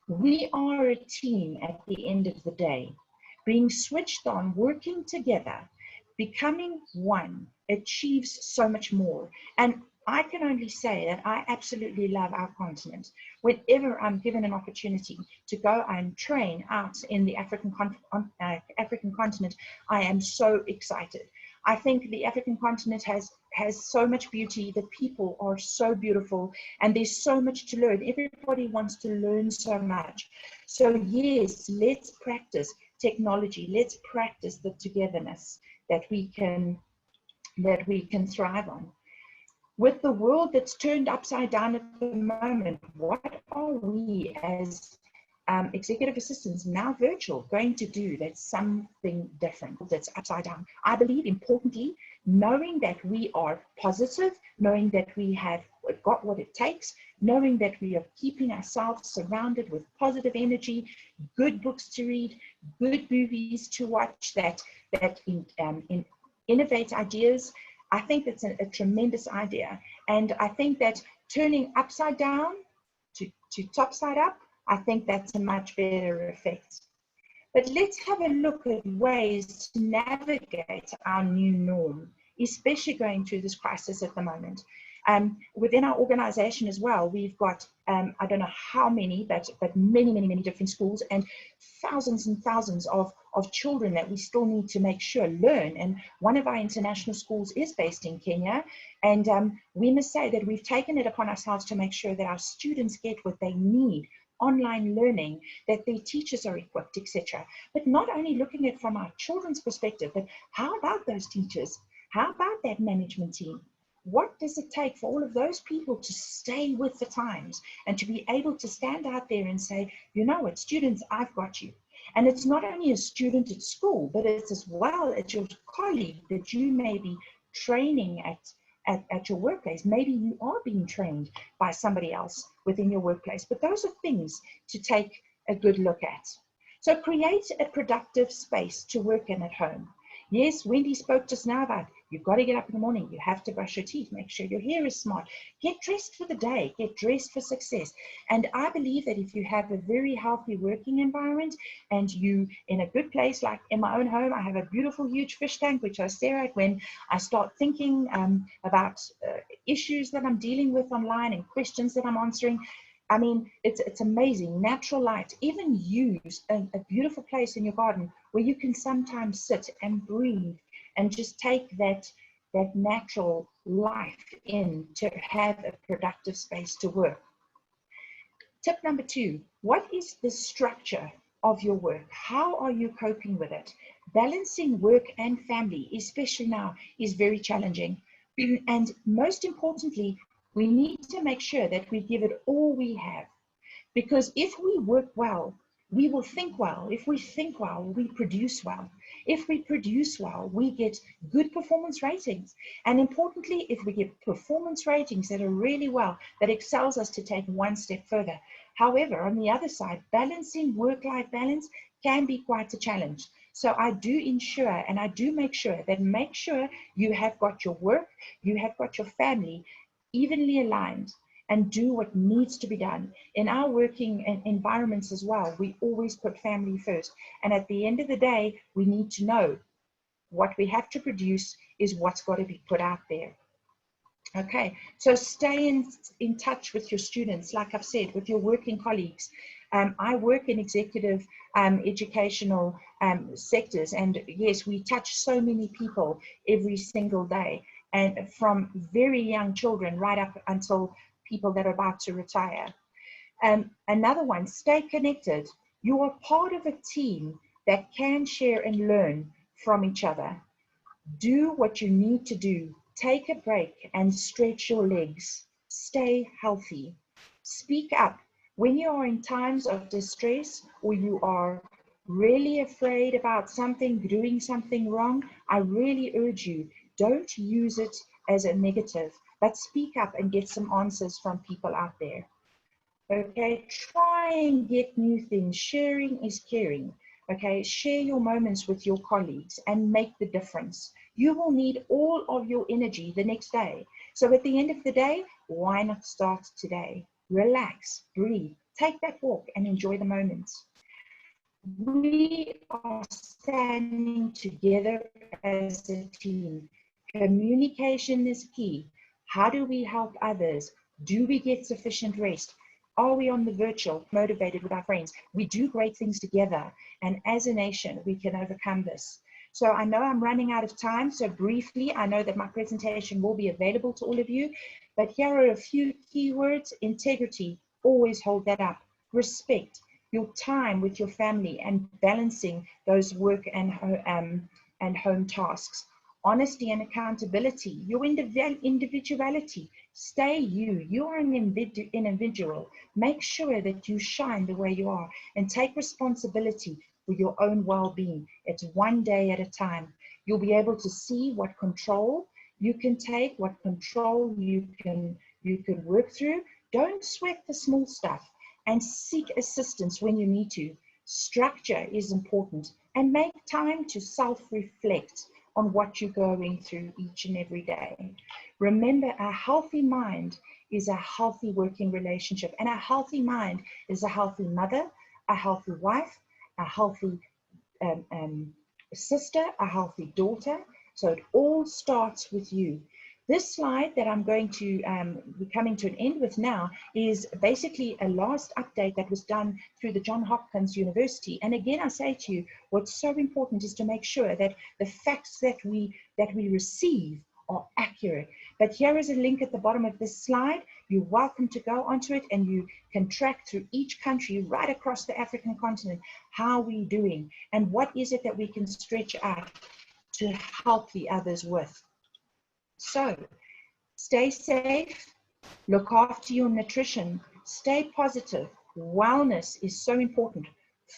We are a team at the end of the day, being switched on, working together, becoming one, achieves so much more. And I can only say that I absolutely love our continent. Whenever I'm given an opportunity to go and train out in the African continent, I am so excited. I think the African continent has so much beauty. The people are so beautiful, and there's so much to learn. Everybody wants to learn so much. So yes, let's practice technology. Let's practice the togetherness that we can thrive on. With the world that's turned upside down at the moment, what are we as executive assistants, now virtual, going to do that's something different, that's upside down? I believe, importantly, knowing that we are positive, knowing that we have got what it takes, knowing that we are keeping ourselves surrounded with positive energy, good books to read, good movies to watch that innovate ideas. I think that's a tremendous idea. And I think that turning upside down to top side up, I think that's a much better effect. But let's have a look at ways to navigate our new norm especially going through this crisis at the moment. Within our organization as well, we've got, I don't know how many, but many, many, many different schools and thousands of children that we still need to make sure learn. And one of our international schools is based in Kenya. And we must say that we've taken it upon ourselves to make sure that our students get what they need, online learning, that their teachers are equipped, etc. But not only looking at it from our children's perspective, but how about those teachers? How about that management team? What does it take for all of those people to stay with the times and to be able to stand out there and say, you know what, students, I've got you. And it's not only a student at school, but it's as well as your colleague that you may be training at your workplace. Maybe you are being trained by somebody else within your workplace, but those are things to take a good look at. So create a productive space to work in at home. Yes, Wendy spoke just now about you've got to get up in the morning, you have to brush your teeth, make sure your hair is smart, get dressed for the day, get dressed for success. And I believe that if you have a very healthy working environment and you in a good place, like in my own home, I have a beautiful huge fish tank which I stare at when I start thinking about issues that I'm dealing with online and questions that I'm answering. I mean, it's amazing. Natural light. Even use a beautiful place in your garden where you can sometimes sit and breathe and just take that natural life in to have a productive space to work. Tip number 2, what is the structure of your work? How are you coping with it? Balancing work and family, especially now, is very challenging. And most importantly, we need to make sure that we give it all we have. Because if we work well, we will think well. If we think well, we produce well. If we produce well, we get good performance ratings. And importantly, if we get performance ratings that are really well, that excels us to take one step further. However, on the other side, balancing work-life balance can be quite a challenge. So I do ensure and I do make sure you have got your work, you have got your family evenly aligned, and do what needs to be done. In our working environments as well, we always put family first. And at the end of the day, we need to know what we have to produce is what's got to be put out there. Okay, so stay in touch with your students, like I've said, with your working colleagues. I work in executive educational sectors, and yes, we touch so many people every single day, and from very young children right up until people that are about to retire. Another one, stay connected. You are part of a team that can share and learn from each other. Do what you need to do. Take a break and stretch your legs. Stay healthy. Speak up. When you are in times of distress or you are really afraid about something, doing something wrong, I really urge you, don't use it as a negative, but speak up and get some answers from people out there. Okay, try and get new things. Sharing is caring. Okay, share your moments with your colleagues and make the difference. You will need all of your energy the next day. So at the end of the day, why not start today? Relax, breathe, take that walk and enjoy the moments. We are standing together as a team. Communication is key. How do we help others? Do we get sufficient rest? Are we on the virtual, motivated with our friends? We do great things together. And as a nation, we can overcome this. So I know I'm running out of time. So briefly, I know that my presentation will be available to all of you. But here are a few keywords. Integrity, always hold that up. Respect, your time with your family and balancing those work and home tasks. Honesty and accountability, your individuality. Stay you. You are an individual. Make sure that you shine the way you are and take responsibility for your own well-being. It's one day at a time. You'll be able to see what control you can take, what control you can work through. Don't sweat the small stuff and seek assistance when you need to. Structure is important and make time to self-reflect on what you're going through each and every day. Remember, a healthy mind is a healthy working relationship, and a healthy mind is a healthy mother, a healthy wife, a healthy sister, a healthy daughter, So it all starts with you. This slide that I'm going to be coming to an end with now is basically a last update that was done through the Johns Hopkins University. And again, I say to you, what's so important is to make sure that the facts that we receive are accurate. But here is a link at the bottom of this slide. You're welcome to go onto it, and you can track through each country right across the African continent how we're doing and what is it that we can stretch out to help the others with. So stay safe, look after your nutrition, stay positive. Wellness is so important.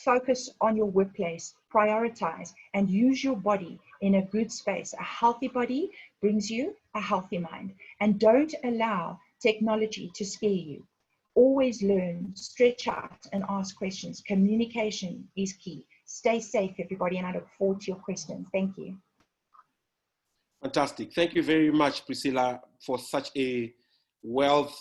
Focus on your workplace, prioritize, and use your body in a good space. A healthy body brings you a healthy mind. And don't allow technology to scare you. Always learn, stretch out, and ask questions. Communication is key. Stay safe, everybody, and I look forward to your questions. Thank you. Fantastic. Thank you very much, Priscilla, for such a wealthy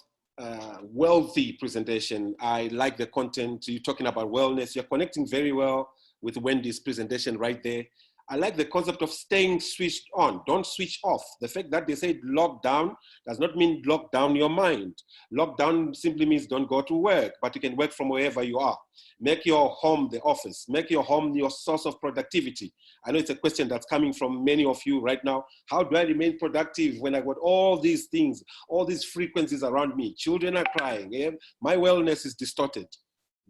presentation. I like the content. You're talking about wellness. You're connecting very well with Wendy's presentation right there. I like the concept of staying switched on. Don't switch off. The fact that they said lockdown does not mean lock down your mind. Lockdown simply means don't go to work, but you can work from wherever you are. Make your home the office. Make your home your source of productivity. I know it's a question that's coming from many of you right now. How do I remain productive when I got all these things, all these frequencies around me? Children are crying. Yeah? My wellness is distorted.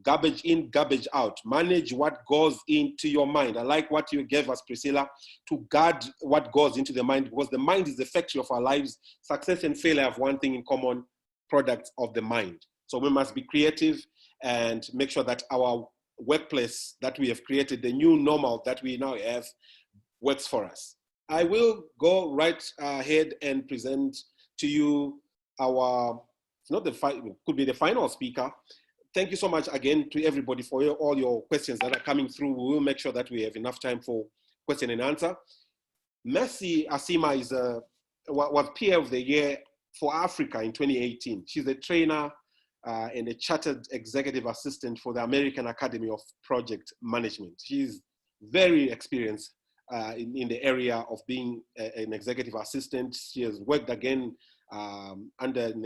Garbage in, garbage out. Manage what goes into your mind. I like what you gave us, Priscilla, to guard what goes into the mind, because the mind is the factory of our lives. Success and failure have one thing in common: products of the mind. So we must be creative and make sure that our workplace that we have created, the new normal that we now have, works for us. I will go right ahead and present to you our, not the could be the final speaker. Thank you so much again to everybody for all your questions that are coming through. We will make sure that we have enough time for question and answer. Mercy Asima is was Peer of the Year for Africa in 2018. She's a trainer and a chartered executive assistant for the American Academy of Project Management. She's very experienced in the area of being an executive assistant. She has worked again under an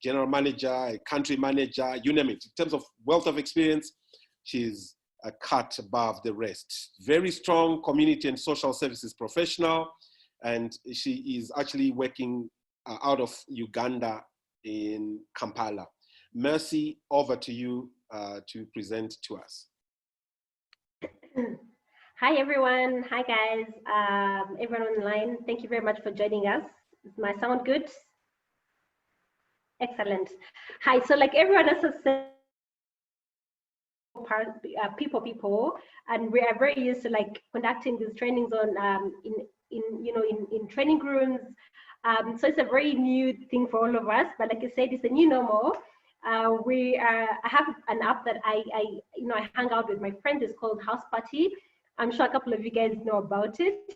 general manager, a country manager, you name it. In terms of wealth of experience, she's a cut above the rest. Very strong community and social services professional, and she is actually working out of Uganda in Kampala. Mercy, over to you to present to us. Hi everyone, hi guys, everyone online, thank you very much for joining us. Does my sound good? Excellent. Hi, so like everyone else has said, people, and we are very used to like conducting these trainings on in training rooms. So it's a very new thing for all of us, but like I said, it's a new normal. I have an app that I hang out with my friends. It's called House Party. I'm sure a couple of you guys know about it.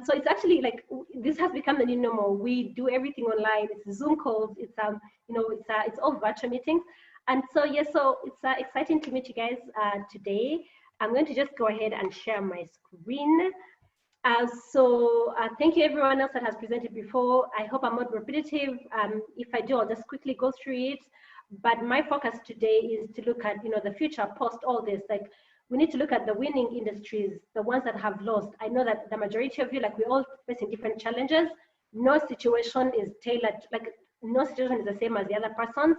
So it's actually like, this has become the new normal. We do everything online. It's Zoom calls. It's it's all virtual meetings. And so yes, so it's exciting to meet you guys today. I'm going to just go ahead and share my screen. Thank you everyone else that has presented before. I hope I'm not repetitive. If I do, I'll just quickly go through it. But my focus today is to look at the future post all this. Like, we need to look at the winning industries, the ones that have lost. I know that the majority of you, like, we're all facing different challenges. No situation is tailored, like no situation is the same as the other person's.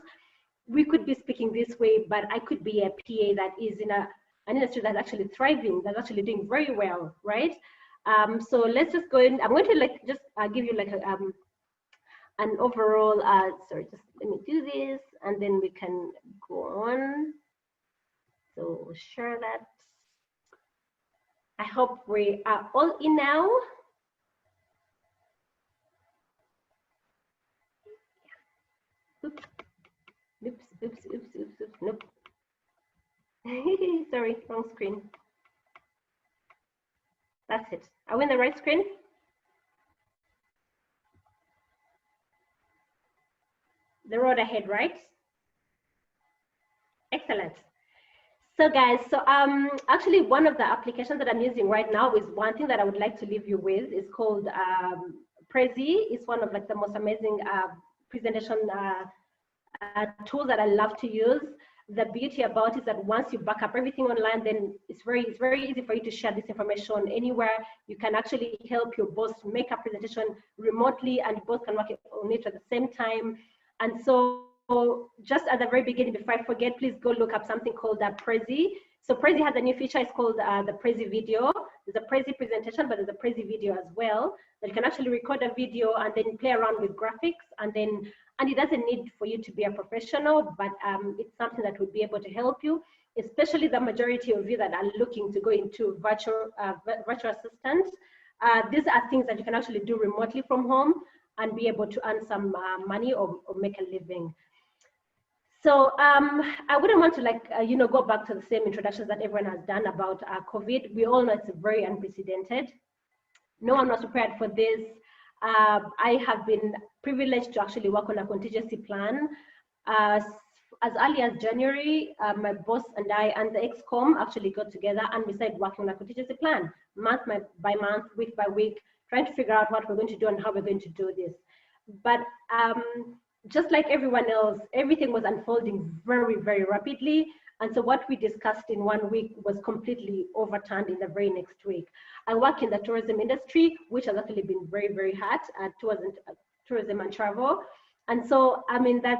We could be speaking this way, but I could be a PA that is in an industry that's actually thriving, that's actually doing very well, right? So let's just go in. I'm going to like just give you like an overall, sorry, just let me do this and then we can go on. So share that. I hope we are all in now. Oops, oops, nope. Sorry, wrong screen. That's it. Are we in the right screen? The road ahead, right? Excellent. So guys, actually one of the applications that I'm using right now is one thing that I would like to leave you with. It's called Prezi. It's one of like the most amazing presentation tools that I love to use. The beauty about it is that once you back up everything online, then it's very easy for you to share this information anywhere. You can actually help your boss make a presentation remotely, and you both can work on it at the same time. And so just at the very beginning, before I forget, please go look up something called Prezi. So Prezi has a new feature. It's called the Prezi video. There's a Prezi presentation, but there's a Prezi video as well. That you can actually record a video and then play around with graphics, and it doesn't need for you to be a professional, but it's something that would be able to help you, especially the majority of you that are looking to go into virtual assistant. These are things that you can actually do remotely from home and be able to earn some money or make a living. So I wouldn't want to go back to the same introductions that everyone has done about COVID. We all know it's very unprecedented. No one was prepared for this. I have been privileged to actually work on a contingency plan. As early as January, my boss and I and the ExCom actually got together and we started working on a contingency plan, month by month, week by week, trying to figure out what we're going to do and how we're going to do this. But just like everyone else, everything was unfolding very, very rapidly. And so what we discussed in 1 week was completely overturned in the very next week. I work in the tourism industry, which has actually been very, very hot at tourism and travel. And so, I mean, that,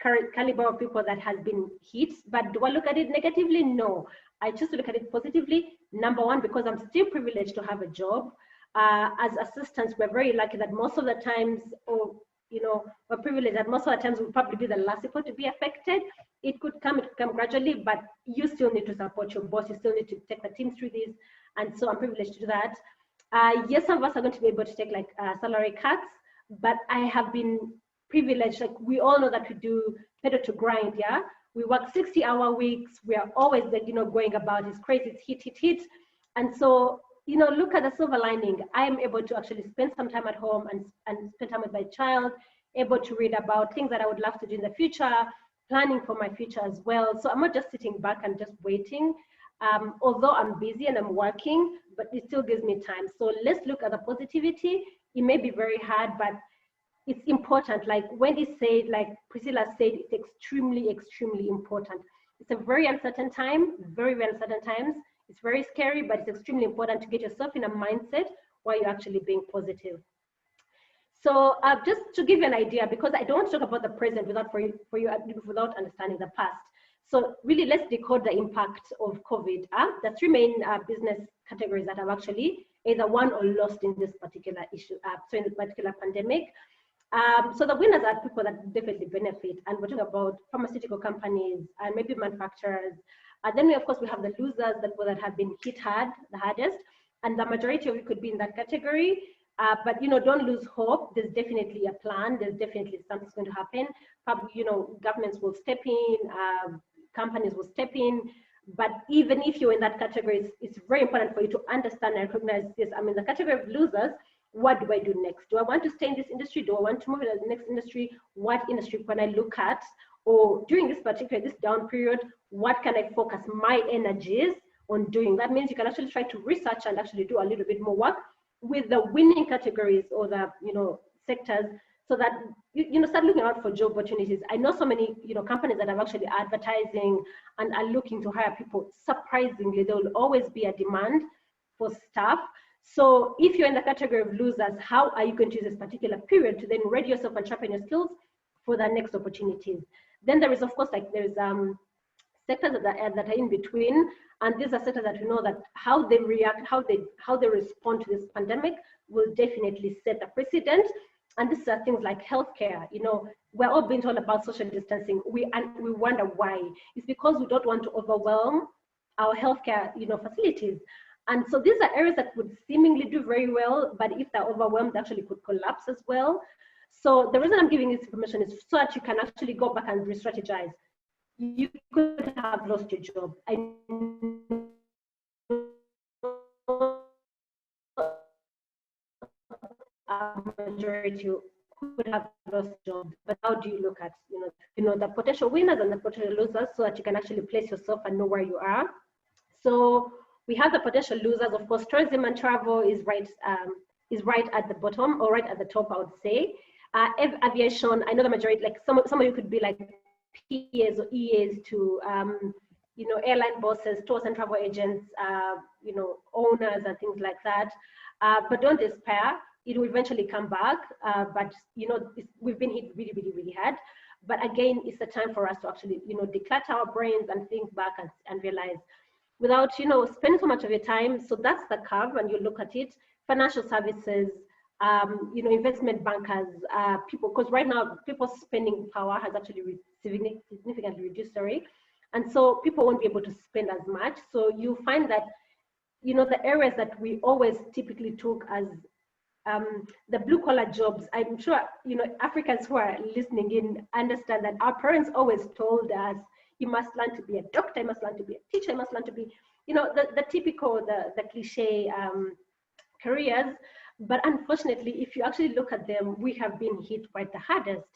current caliber of people that has been hit, but do I look at it negatively? No, I choose to look at it positively. Number one, because I'm still privileged to have a job. As assistants, we're very lucky that most of the times, we're privileged that most of the times we'll probably be the last people to be affected. It could come gradually, but you still need to support your boss. You still need to take the team through this. And so I'm privileged to do that. Yes, some of us are going to be able to take salary cuts, but I have been privileged. Like we all know that we do pedal to grind, yeah? We work 60-hour weeks. We are always going about, it's crazy, it's hit. And so, look at the silver lining. I am able to actually spend some time at home and spend time with my child, able to read about things that I would love to do in the future, planning for my future as well. So I'm not just sitting back and just waiting. Although I'm busy and I'm working, but it still gives me time. So let's look at the positivity. It may be very hard, but it's important. Like Wendy said, like Priscilla said, it's extremely, extremely important. It's a very uncertain time, very, very uncertain times. It's very scary, but it's extremely important to get yourself in a mindset where you're actually being positive. So just to give you an idea, because I don't want to talk about the present without understanding the past. So really, let's decode the impact of COVID. The three main business categories that have actually either won or lost in this particular issue, in this particular pandemic. So the winners are people that definitely benefit, and we're talking about pharmaceutical companies and maybe manufacturers. Then we, of course, we have the losers that have been hit hard, the hardest, and the majority of it could be in that category. But don't lose hope. There's definitely a plan. There's definitely something's going to happen. Probably, governments will step in, companies will step in. But even if you're in that category, it's very important for you to understand and recognize this. I mean, the category of losers. What do I do next? Do I want to stay in this industry? Do I want to move into the next industry? What industry can I look at? Or during this down period, what can I focus my energies on doing? That means you can actually try to research and actually do a little bit more work with the winning categories or the sectors, so that you start looking out for job opportunities. I know so many companies that are actually advertising and are looking to hire people. Surprisingly, there will always be a demand for staff. So if you're in the category of losers, how are you going to use this particular period to then ready yourself and sharpen your skills for the next opportunities? Then there is, of course, there's sectors that are in between, and these are sectors that we know that how they react, how they respond to this pandemic will definitely set a precedent. And these are things like healthcare. We're all being told about social distancing. We wonder why. It's because we don't want to overwhelm our healthcare facilities. And so these are areas that would seemingly do very well, but if they're overwhelmed, they actually could collapse as well. So the reason I'm giving this information is so that you can actually go back and re-strategize. You could have lost your job. I know majority could have lost jobs, but how do you look at the potential winners and the potential losers so that you can actually place yourself and know where you are? So we have the potential losers. Of course, tourism and travel is right at the bottom, or right at the top, I would say. Aviation, I know the majority, like some of you could be like PAs or EAs to airline bosses, tours and travel agents, owners and things like that. But don't despair. It will eventually come back. But we've been hit really, really, really hard. But again, it's a time for us to actually, declutter our brains and think back and realize, without, spending so much of your time. So that's the curve, and you look at it. Financial services, investment bankers, people, because right now people's spending power has actually significantly reduced, and so people won't be able to spend as much. So you find that, the areas that we always typically took as the blue collar jobs, I'm sure, Africans who are listening in understand that our parents always told us, you must learn to be a doctor, you must learn to be a teacher, you must learn to be, the typical, the cliche careers. But unfortunately, if you actually look at them, we have been hit quite the hardest.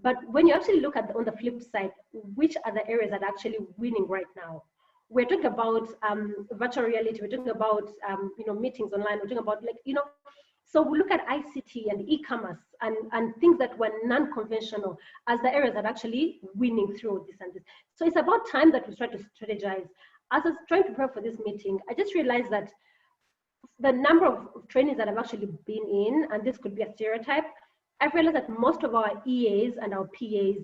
But when you actually look at on the flip side, which are the areas that are actually winning right now? We're talking about virtual reality, we're talking about meetings online, we're talking about so we look at ICT and e-commerce and things that were non-conventional as the areas that are actually winning through this and this. So it's about time that we try to strategize. As I was trying to prepare for this meeting, I just realized that the number of trainings that I've actually been in, and this could be a stereotype, I've realized that most of our EAs and our PAs,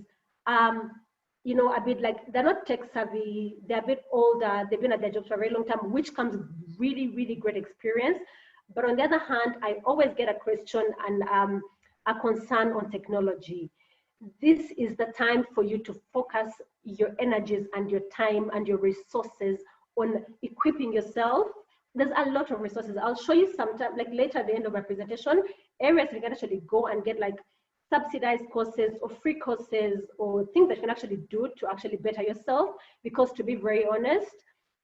a bit like, they're not tech savvy, they're a bit older, they've been at their jobs for a very long time, which comes with really, really great experience. But on the other hand, I always get a question and a concern on technology. This is the time for you to focus your energies and your time and your resources on equipping yourself. There's a lot of resources. I'll show you sometime, like later at the end of my presentation, areas you can actually go and get like subsidized courses or free courses or things that you can actually do to actually better yourself. Because to be very honest,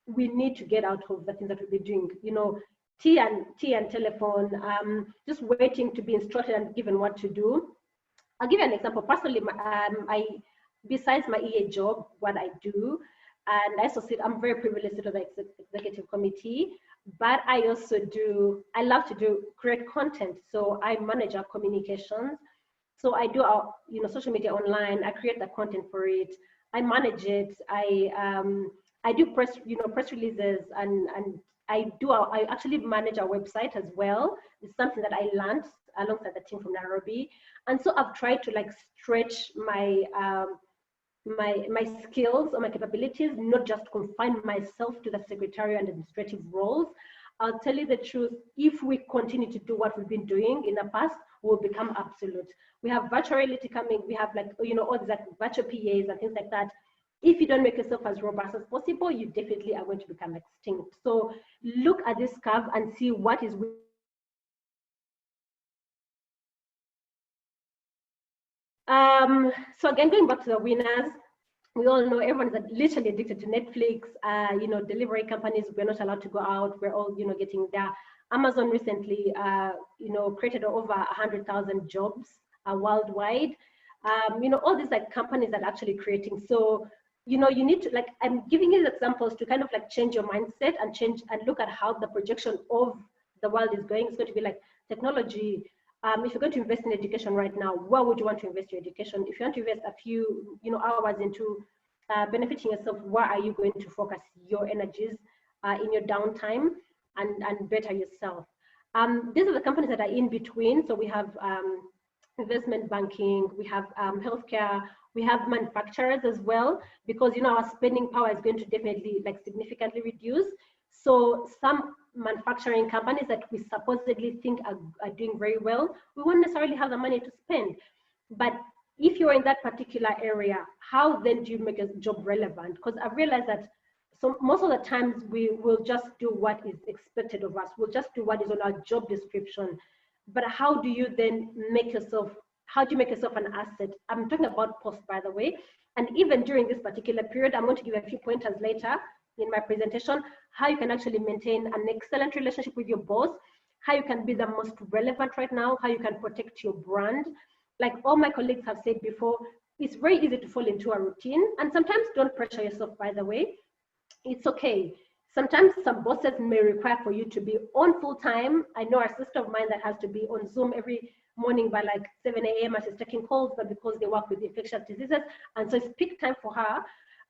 we need to get out of the things that we've been doing, tea and telephone, just waiting to be instructed and given what to do. I'll give you an example. Personally, besides my EA job, what I do, and I also I'm very privileged to the executive committee, but I love to create content. So I manage our communications. So I do our, social media online. I create the content for it. I manage it. I do press releases and I actually manage our website as well. It's something that I learned alongside the team from Nairobi. And so I've tried to like stretch my my skills or my capabilities, not just confine myself to the secretarial and administrative roles. I'll tell you the truth, if we continue to do what we've been doing in the past, we'll become absolute. We have virtual reality coming, we have like, all these like virtual PAs and things like that. If you don't make yourself as robust as possible, you definitely are going to become extinct. So look at this curve and see what is. So again, going back to the winners, we all know everyone's literally addicted to Netflix. Delivery companies, we're not allowed to go out. We're all, getting there. Amazon recently, created over 100,000 jobs worldwide. All these like companies that are actually creating. So, you need to, like, I'm giving you examples to kind of like change your mindset and change and look at how the projection of the world is going. It's going to be like technology. If you're going to invest in education right now, where would you want to invest your education? If you want to invest a few, hours into benefiting yourself, where are you going to focus your energies in your downtime and better yourself? These are the companies that are in between. So we have investment banking, we have healthcare, we have manufacturers as well, because our spending power is going to definitely like significantly reduce. So some manufacturing companies that we supposedly think are doing very well, we won't necessarily have the money to spend. But if you're in that particular area, how then do you make a job relevant? Because I've realized that so most of the times we will just do what is expected of us. We'll just do what is on our job description. But how do you then make yourself, how do you make yourself an asset? I'm talking about post, by the way. And even during this particular period, I'm going to give a few pointers later in my presentation, how you can actually maintain an excellent relationship with your boss, how you can be the most relevant right now, how you can protect your brand, like all my colleagues have said before, it's very easy to fall into a routine. And sometimes don't pressure yourself, by the way. It's okay. Sometimes some bosses may require for you to be on full time. I know a sister of mine that has to be on Zoom every morning by like 7 a.m. and she's taking calls, but because they work with infectious diseases. And so it's peak time for her.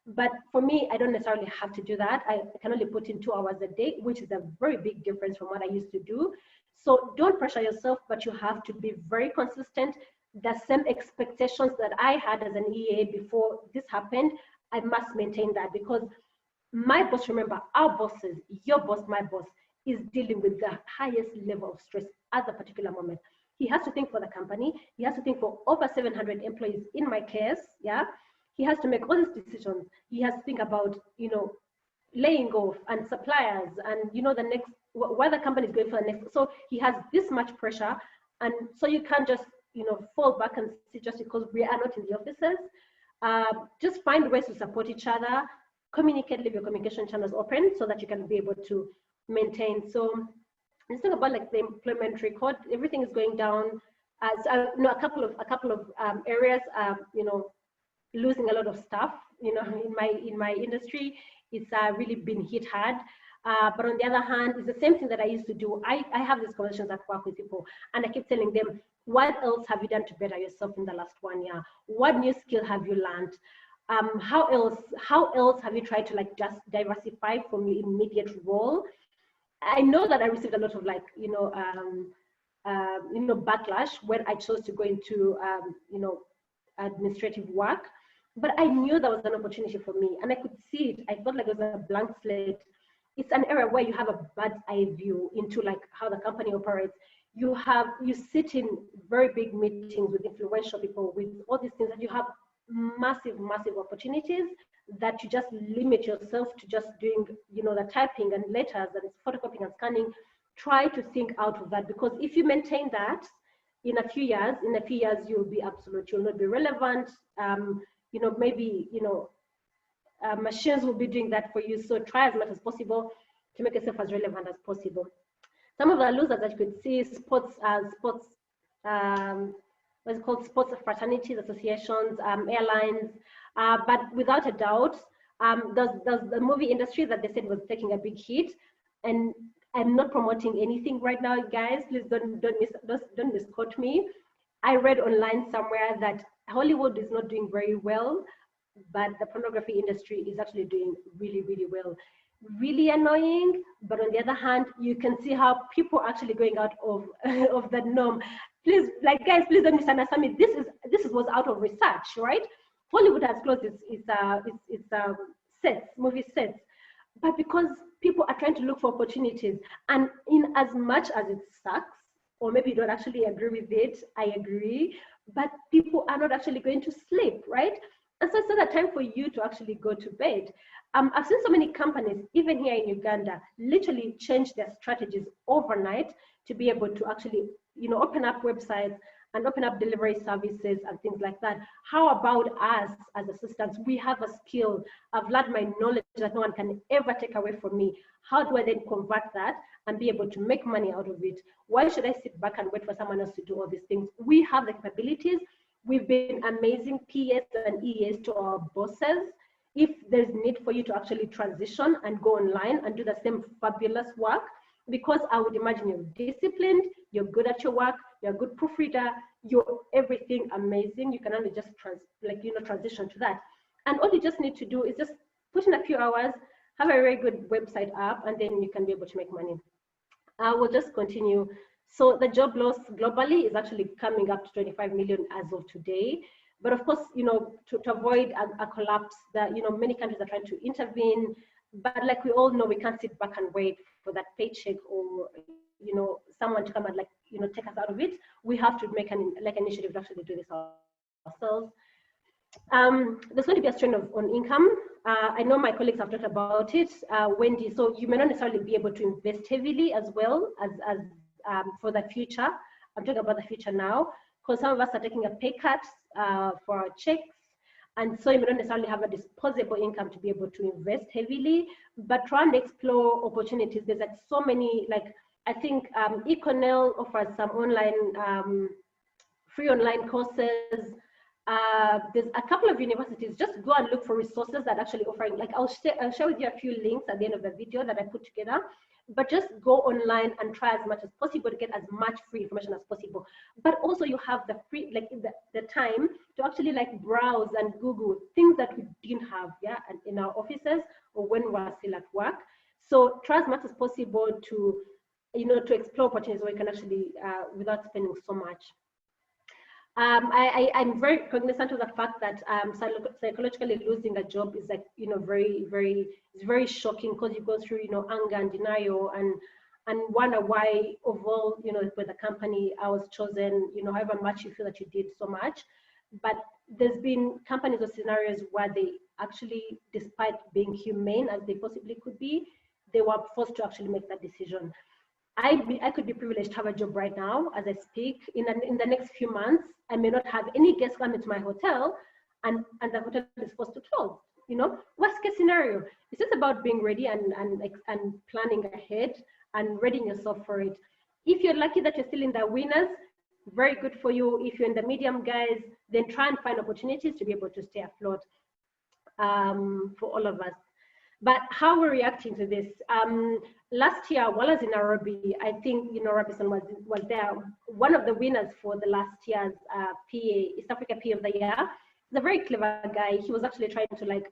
But for me, I don't necessarily have to do that. I can only put in 2 hours a day, which is a very big difference from what I used to do. So don't pressure yourself, but you have to be very consistent. The same expectations that I had as an EA before this happened, I must maintain that, because my boss, remember, our bosses, your boss, my boss, is dealing with the highest level of stress at the particular moment. He has to think for the company. He has to think for over 700 employees in my case, yeah? He has to make all these decisions. He has to think about, you know, laying off and suppliers and, you know, the next, where the company is going for the next. So he has this much pressure. And so you can't just, you know, fall back and see just because we are not in the offices. Just find ways to support each other. Communicate, leave your communication channels open so that you can be able to maintain. So let's talk about like the employment record. Everything is going down. So, you know, a couple of areas, you know, losing a lot of staff, you know, in my industry, it's really been hit hard. But on the other hand, it's the same thing that I used to do. I have these conversations at work with people, and I keep telling them, what else have you done to better yourself in the last 1 year? What new skill have you learned? How else have you tried to like just diversify from your immediate role? I know that I received a lot of like, you know, backlash when I chose to go into, you know, administrative work, but I knew there was an opportunity for me and I could see it. I felt like it was a blank slate. It's an area where you have a bird's eye view into like how the company operates. You sit in very big meetings with influential people, with all these things, and you have massive opportunities that you just limit yourself to just doing, you know, the typing and letters and photocopying and scanning. Try to think out of that, because if you maintain that, in a few years, you'll be absolute. You'll not be relevant. You know, maybe, you know, machines will be doing that for you. So try as much as possible to make yourself as relevant as possible. Some of the losers that you could see, sports, what's it called, sports fraternities, associations, airlines, but without a doubt, there's the movie industry that they said was taking a big hit. And I'm not promoting anything right now, guys. Please don't misquote me. I read online somewhere that Hollywood is not doing very well, but the pornography industry is actually doing really well. Really annoying, but on the other hand, you can see how people are actually going out of of that norm. Please, like, guys, please don't misunderstand me. This was out of research, right? Hollywood has closed its sets, movie sets, but because people are trying to look for opportunities, and in as much as it sucks, or maybe you don't actually agree with it, I agree, but people are not actually going to sleep, right? And so it's not a time for you to actually go to bed. I've seen so many companies, even here in Uganda, literally change their strategies overnight to be able to actually, you know, open up websites and open up delivery services and things like that. How about us as assistants? We have a skill. I've learned my knowledge that no one can ever take away from me. How do I then convert that and be able to make money out of it? Why should I sit back and wait for someone else to do all these things? We have the capabilities. We've been amazing PAs and EAs to our bosses. If there's need for you to actually transition and go online and do the same fabulous work, because I would imagine you're disciplined, you're good at your work, you're a good proofreader, you're everything amazing. You can only just transition to that. And all you just need to do is just put in a few hours, have a very good website up, and then you can be able to make money. I will just continue. So the job loss globally is actually coming up to 25 million as of today. But of course, you know, to avoid a collapse, that, you know, many countries are trying to intervene. But like we all know, we can't sit back and wait for that paycheck or, you know, someone to come and, like, you know, take us out of it. We have to make an initiative to actually do this ourselves. There's going to be a strain on income. I know my colleagues have talked about it, Wendy. So you may not necessarily be able to invest heavily as well as for the future. I'm talking about the future now, because some of us are taking a pay cut for our checks. And so you may not necessarily have a disposable income to be able to invest heavily, but try and explore opportunities. There's like so many, like, I think Econel offers some online free online courses. There's a couple of universities. Just go and look for resources that actually offering, like I'll share with you a few links at the end of the video that I put together, but just go online and try as much as possible to get as much free information as possible. But also you have the free, like the time to actually like browse and Google things that we didn't have, yeah, in our offices or when we were still at work. So try as much as possible to, you know, to explore opportunities where you can actually, without spending so much. I'm very cognizant of the fact that psychologically losing a job is like, you know, it's very shocking, because you go through, you know, anger and denial and wonder why of all, you know, with the company I was chosen, you know, however much you feel that you did so much. But there's been companies or scenarios where they actually, despite being humane as they possibly could be, they were forced to actually make that decision. I could be privileged to have a job right now as I speak. In the next few months, I may not have any guests coming to my hotel, and the hotel is forced to close. You know, worst case scenario. It's just about being ready and planning ahead and readying yourself for it. If you're lucky that you're still in the winners, very good for you. If you're in the medium guys, then try and find opportunities to be able to stay afloat, for all of us. But how we're reacting to this? Last year, while I was in Nairobi, I think, you know, Robinson was there. One of the winners for the last year's PA, East Africa PA of the Year. He's a very clever guy. He was actually trying to like,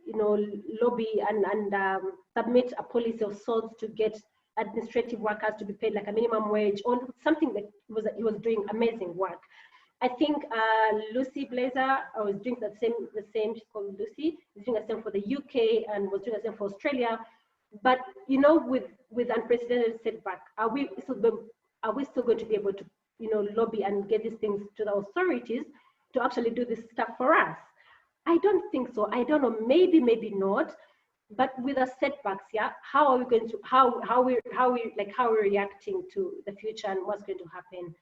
you know, lobby and submit a policy of sorts to get administrative workers to be paid like a minimum wage, or something that he was doing amazing work. I think Lucy Blazer was doing the same, she's called Lucy, is doing the same for the UK and was doing the same for Australia. But, you know, with unprecedented setback, are we still going to be able to, you know, lobby and get these things to the authorities to actually do this stuff for us? I don't think so. I don't know, maybe not. But with the setbacks, yeah, how are we going to, how we're reacting to the future and what's going to happen?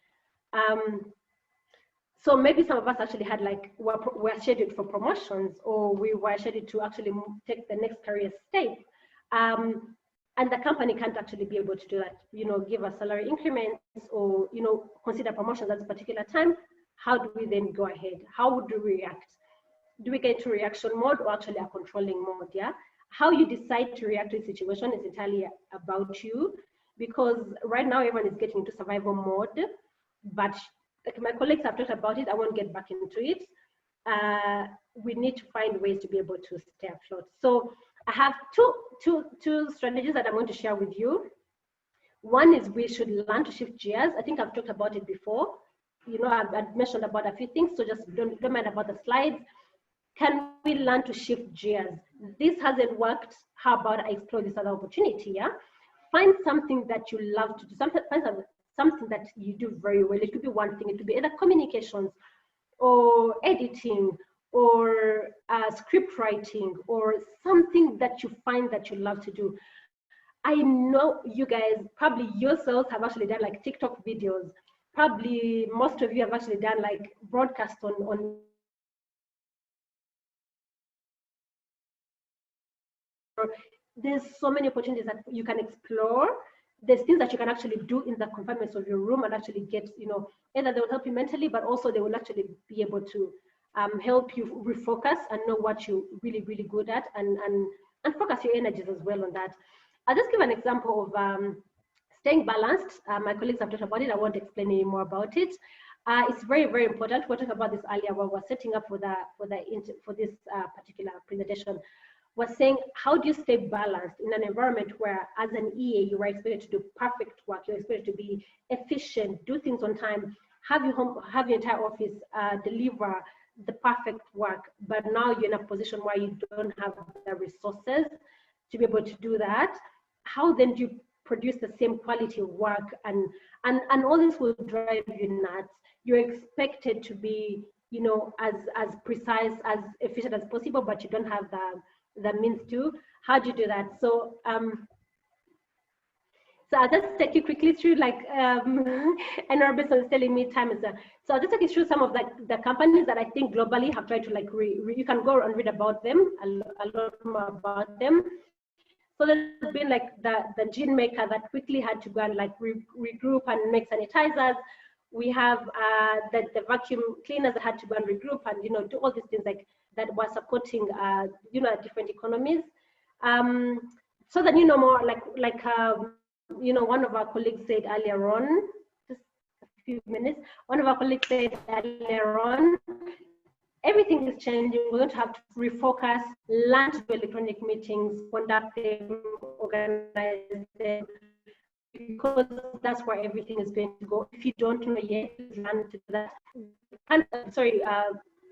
So maybe some of us actually had like, were scheduled for promotions, or we were scheduled to actually take the next career step. And the company can't actually be able to do that, you know, give us salary increments or, you know, consider promotions at a particular time. How do we then go ahead? How would we react? Do we get into reaction mode or actually a controlling mode, yeah? How you decide to react to a situation is entirely about you, because right now everyone is getting into survival mode, but like my colleagues have talked about it, I won't get back into it. We need to find ways to be able to stay afloat. So I have two strategies that I'm going to share with you. One is we should learn to shift gears. I think I've talked about it before. You know, I've mentioned about a few things, so just don't mind about the slides. Can we learn to shift gears? This hasn't worked. How about I explore this other opportunity? Yeah, find something that you love to do. Something that you do very well. It could be one thing. It could be either communications or editing or script writing, or something that you find that you love to do. I know you guys, probably yourselves have actually done like TikTok videos. Probably most of you have actually done like broadcast on there's so many opportunities that you can explore. There's things that you can actually do in the confinements of your room and actually get, you know, either they will help you mentally, but also they will actually be able to help you refocus and know what you're really, really good at, and focus your energies as well on that. I'll just give an example of staying balanced. My colleagues have talked about it. I won't explain any more about it. It's very, very important. We talked about this earlier when we're setting up for this particular presentation. Was saying, how do you stay balanced in an environment where, as an EA, you are expected to do perfect work, you're expected to be efficient, do things on time, have your entire office deliver the perfect work, but now you're in a position where you don't have the resources to be able to do that. How then do you produce the same quality of work? And all this will drive you nuts. You're expected to be, you know, as precise, as efficient as possible, but you don't have the means to. How do you do that? So so I'll just take you quickly through, like, and Robinson is telling me time is up. So I'll just take you through some of the companies that I think globally have tried to like, you can go and read about them, a lot more about them. So there's been like the gene maker that quickly had to go and like regroup and make sanitizers. We have the vacuum cleaners that had to go and regroup and, you know, do all these things like that were supporting, you know, different economies. So that, you know, more like you know, one of our colleagues said earlier on, just a few minutes, one of our colleagues said earlier on, everything is changing. We're going to have to refocus, learn to do electronic meetings, conduct them, organize them, because that's where everything is going to go. If you don't know yet, learn to do that. And,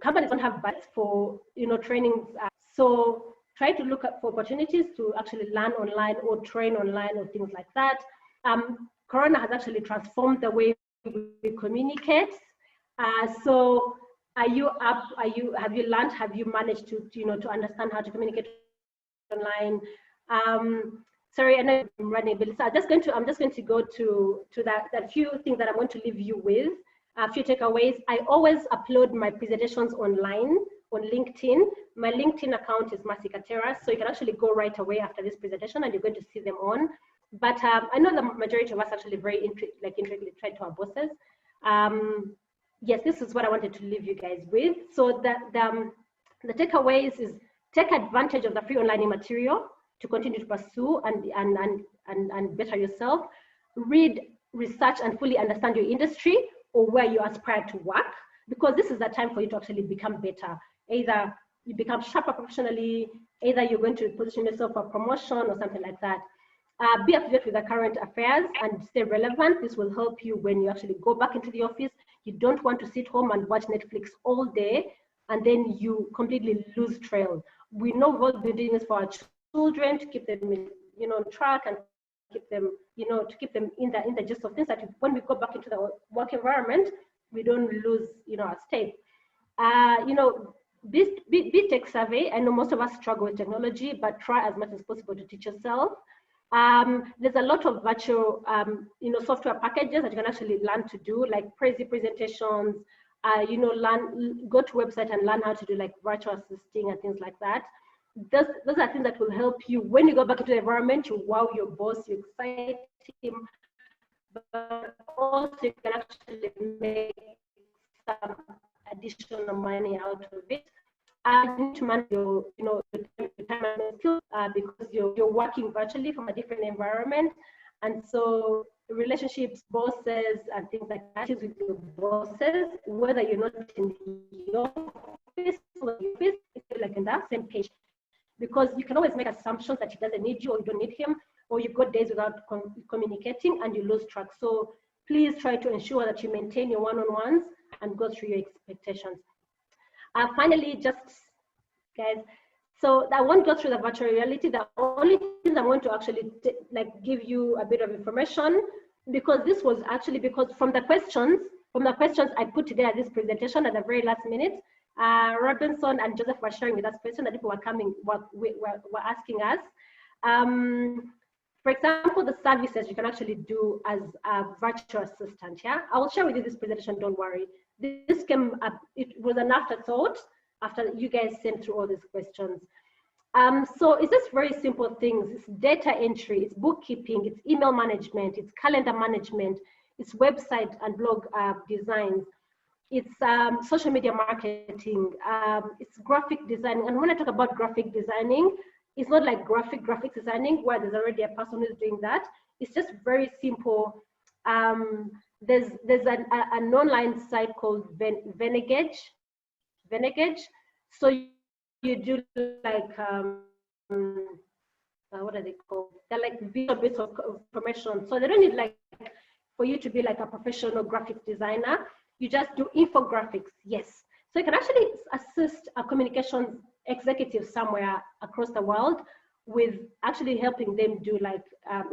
companies don't have budgets for, you know, trainings. So try to look for opportunities to actually learn online or train online or things like that. Corona has actually transformed the way we communicate. So are you up? Have you learned? Have you managed to, you know, to understand how to communicate online? Sorry, I know I'm running a bit. So I'm just going to go to that few things that I'm going to leave you with. A few takeaways. I always upload my presentations online on LinkedIn. My LinkedIn account is Masikatera, so you can actually go right away after this presentation and you're going to see them on. But I know the majority of us actually very intricately tried to our bosses. Yes, this is what I wanted to leave you guys with. So that the takeaways is take advantage of the free online material to continue to pursue and better yourself. Read, research, and fully understand your industry or where you aspire to work, because this is the time for you to actually become better. Either you become sharper professionally, either you're going to position yourself for promotion or something like that. Be up to date with the current affairs and stay relevant. This will help you when you actually go back into the office. You don't want to sit home and watch Netflix all day and then you completely lose trail. We know we've all been doing this for our children to keep them, you know, on track and keep them, you know, to keep them in the gist of things, that when we go back into the work environment, we don't lose, you know, our state. You know, be tech savvy. I know most of us struggle with technology, but try as much as possible to teach yourself. There's a lot of virtual, you know, software packages that you can actually learn to do, like Prezi presentations. You know, go to website and learn how to do like virtual assisting and things like that. Those are things that will help you when you go back into the environment. You wow your boss, you excite him, but also you can actually make some additional money out of it. You need to manage your, you know, your time management skills because you're working virtually from a different environment, and so relationships, bosses, and things like that with your bosses, whether you're not in your office or your office, if you're like in that same page, because you can always make assumptions that he doesn't need you or you don't need him, or you've got days without communicating and you lose track. So please try to ensure that you maintain your one-on-ones and go through your expectations. Finally, just guys, so I won't go through the virtual reality. The only thing I'm going to actually give you a bit of information, because this was actually because from the questions I put together this presentation at the very last minute, Robinson and Joseph were sharing with us questions that people were asking us. For example, the services you can actually do as a virtual assistant. Yeah, I will share with you this presentation. Don't worry. This came up. It was an afterthought after you guys sent through all these questions. So it's just very simple things. It's data entry, it's bookkeeping, it's email management, it's calendar management, it's website and blog designs, it's social media marketing, it's graphic designing. And when I talk about graphic designing, it's not like graphic designing where there's already a person who's doing that. It's just very simple. There's an online site called Venegage. So you do like what are they called? They're like visual bits of information. So they don't need like for you to be like a professional graphic designer. You just do infographics. Yes. So you can actually assist a communications executive somewhere across the world with actually helping them do like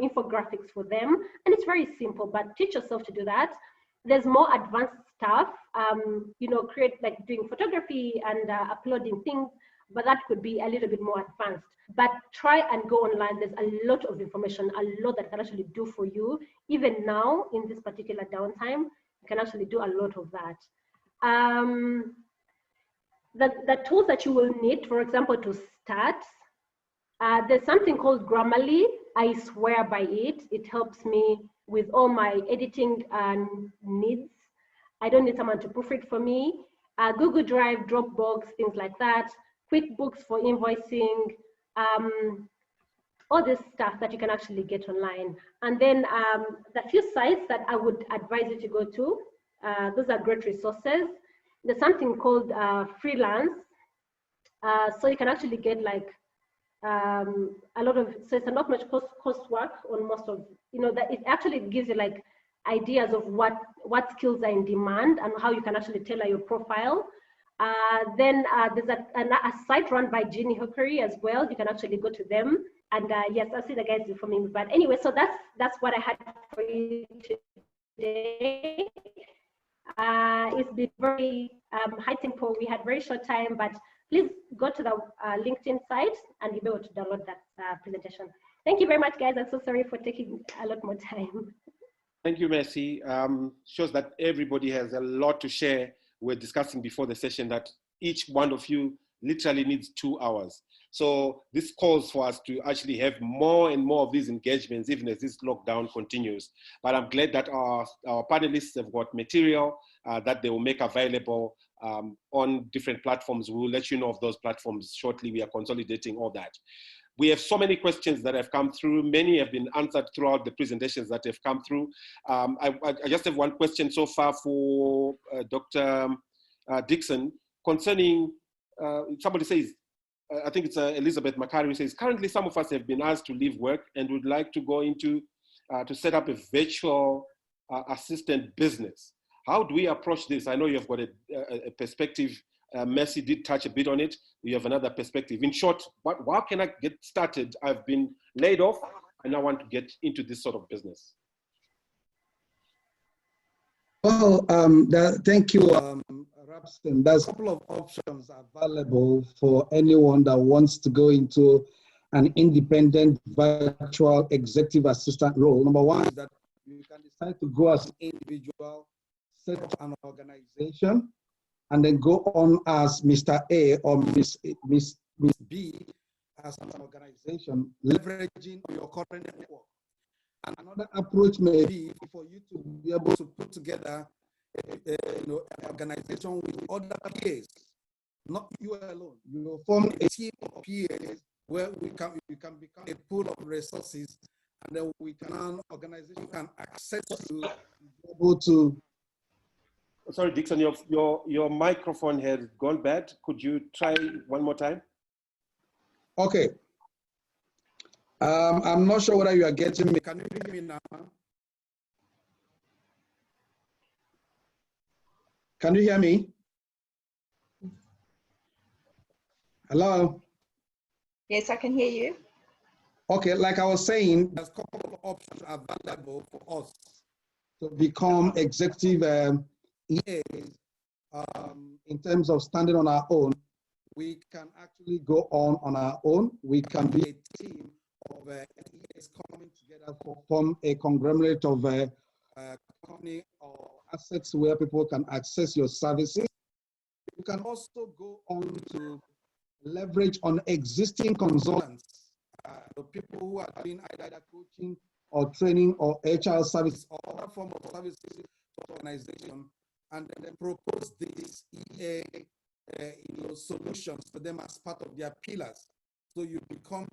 infographics for them. And it's very simple, but teach yourself to do that. There's more advanced stuff, you know, create like doing photography and uploading things, but that could be a little bit more advanced. But try and go online. There's a lot of information, a lot that can actually do for you. Even now in this particular downtime, you can actually do a lot of that. The tools that you will need, for example, to start, there's something called Grammarly. I swear by it. It helps me with all my editing needs. I don't need someone to proofread for me. Google Drive, Dropbox, things like that. QuickBooks for invoicing, all this stuff that you can actually get online. And then the few sites that I would advise you to go to, those are great resources. There's something called freelance. So you can actually get like a lot of, so it's not much coursework on most of, that it actually gives you like ideas of what skills are in demand and how you can actually tailor your profile. Then there's a site run by Jeannie Hookery as well. You can actually go to them. And yes, I'll see the guys informing me. But anyway, so that's what I had for you today. It's been very high tempo. We had very short time, but please go to the LinkedIn site and you'll be able to download that presentation. Thank you very much, guys. I'm so sorry for taking a lot more time. Thank you, Mercy. Shows that everybody has a lot to share. We're discussing before the session that each one of you literally needs 2 hours. So this calls for us to actually have more and more of these engagements, even as this lockdown continues. But I'm glad that our panelists have got material that they will make available on different platforms. We'll let you know of those platforms shortly. We are consolidating all that. We have so many questions that have come through. Many have been answered throughout the presentations that have come through. I just have one question so far for Dr. Dixon concerning, somebody says, I think it's Elizabeth Makari, who says, currently some of us have been asked to leave work and would like to go into, to set up a virtual assistant business. How do we approach this? I know you've got a perspective. Mercy did touch a bit on it. You have another perspective. In short, how can I get started? I've been laid off and I want to get into this sort of business. Well, thank you, Rapson. There's a couple of options available for anyone that wants to go into an independent virtual executive assistant role. Number one is that you can decide to go as an individual, set up an organization, and then go on as Mr. A or Miss B as an organization, leveraging your current network. And another approach may be for you to be able to put together an organization with other peers, not you alone. You will form a team of peers where you can become a pool of resources, and then an organization can access you to be able to. Sorry, Dixon, your microphone has gone bad. Could you try one more time? Okay. I'm not sure whether you are getting me. Can you hear me now? Can you hear me? Hello? Yes, I can hear you. Okay, like I was saying, there's a couple of options available for us to become executive EAs. In terms of standing on our own. We can actually go on our own. We can be a team of EAs coming together to form a conglomerate of company or assets where people can access your services. You can also go on to leverage on existing consultants, the people who are doing either coaching or training or HR services or other form of services to organization, and then propose these EA solutions to them as part of their pillars. So you become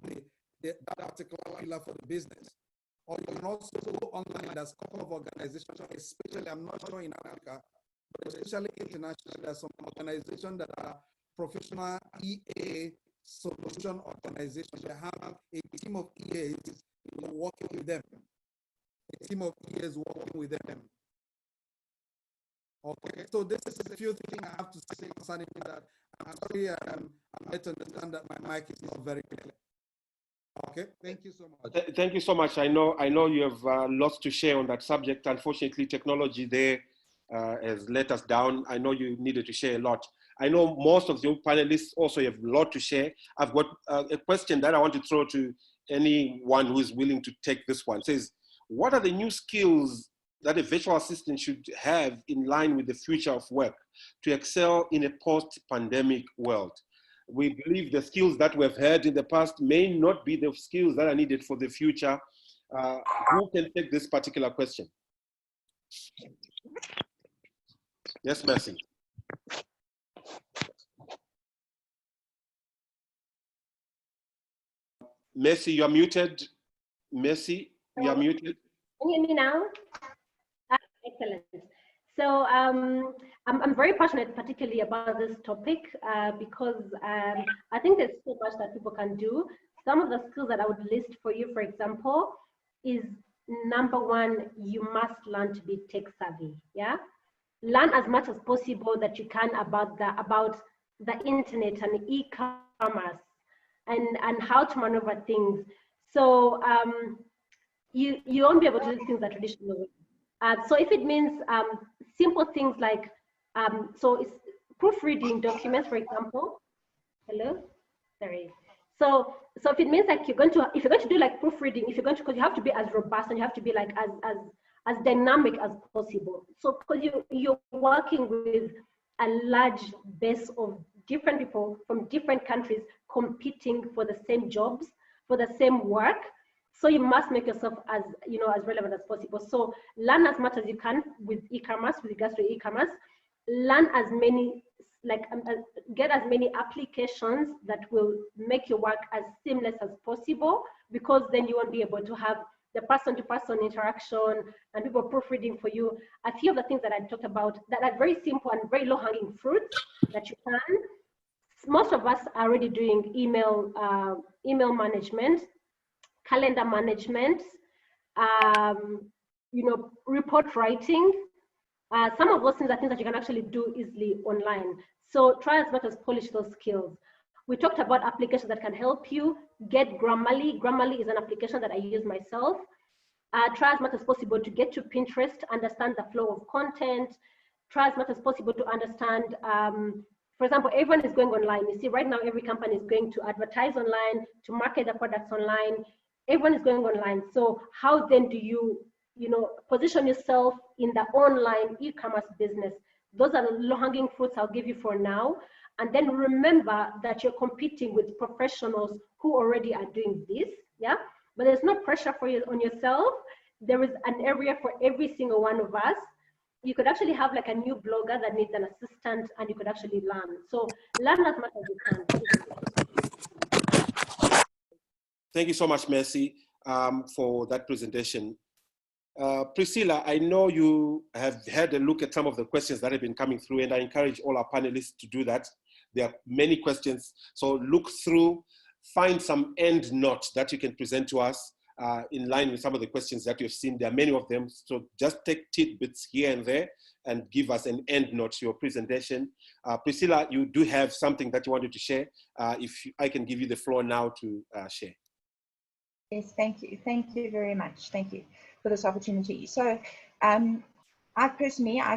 that particular pillar for the business. Or you can also go online. There's a couple of organizations, especially, I'm not sure in Africa, but especially internationally, there's some organizations that are professional EA solution organizations. They have a team of EAs working with them. A team of EAs working with them. Okay, so this is a few things I have to say concerning that. I'm sorry, I'm yet to understand that my mic is not very clear. Okay, thank you so much. Thank you so much. I know you have lots to share on that subject. Unfortunately, technology there has let us down. I know you needed to share a lot. I know most of the panelists also have a lot to share. I've got a question that I want to throw to anyone who is willing to take this one. It says, what are the new skills that a virtual assistant should have in line with the future of work to excel in a post-pandemic world? We believe the skills that we've had in the past may not be the skills that are needed for the future. Who can take this particular question? Yes, Mercy. Mercy, you are muted. Mercy, you are muted. Can you hear me now? Excellent. So I'm very passionate particularly about this topic because I think there's so much that people can do. Some of the skills that I would list for you, for example, is number one, you must learn to be tech savvy. Yeah, learn as much as possible that you can about the internet and e-commerce and how to maneuver things. So you won't be able to do things the traditional way. So if it means simple things like, so it's proofreading documents, for example. Hello, sorry. So if it means like if you're going to do like proofreading, if you're going to, because you have to be as robust and you have to be like as dynamic as possible. So because you're working with a large base of different people from different countries competing for the same jobs, for the same work. So you must make yourself as relevant as possible. So learn as much as you can with e-commerce, with regards to e-commerce. Learn as many, get as many applications that will make your work as seamless as possible, because then you won't be able to have the person-to-person interaction and people proofreading for you. A few of the things that I talked about that are very simple and very low-hanging fruits that you can. Most of us are already doing email management, calendar management, report writing. Some of those things are things that you can actually do easily online. So try as much as polish those skills. We talked about applications that can help you. Get Grammarly. Grammarly is an application that I use myself. Try as much as possible to get to Pinterest, understand the flow of content. Try as much as possible to understand, for example, everyone is going online. You see, right now, every company is going to advertise online, to market their products online. Everyone is going online. So how then do you, position yourself in the online e-commerce business? Those are the low-hanging fruits I'll give you for now. And then remember that you're competing with professionals who already are doing this, yeah? But there's no pressure for you on yourself. There is an area for every single one of us. You could actually have like a new blogger that needs an assistant, and you could actually learn. So learn as much as you can. Thank you so much, Mercy, for that presentation. Priscilla, I know you have had a look at some of the questions that have been coming through, and I encourage all our panelists to do that. There are many questions, so look through, find some end notes that you can present to us in line with some of the questions that you've seen. There are many of them, so just take tidbits here and there and give us an end note to your presentation. Priscilla, you do have something that you wanted to share. If I can give you the floor now to share. Yes, thank you. Thank you very much. Thank you for this opportunity. So I've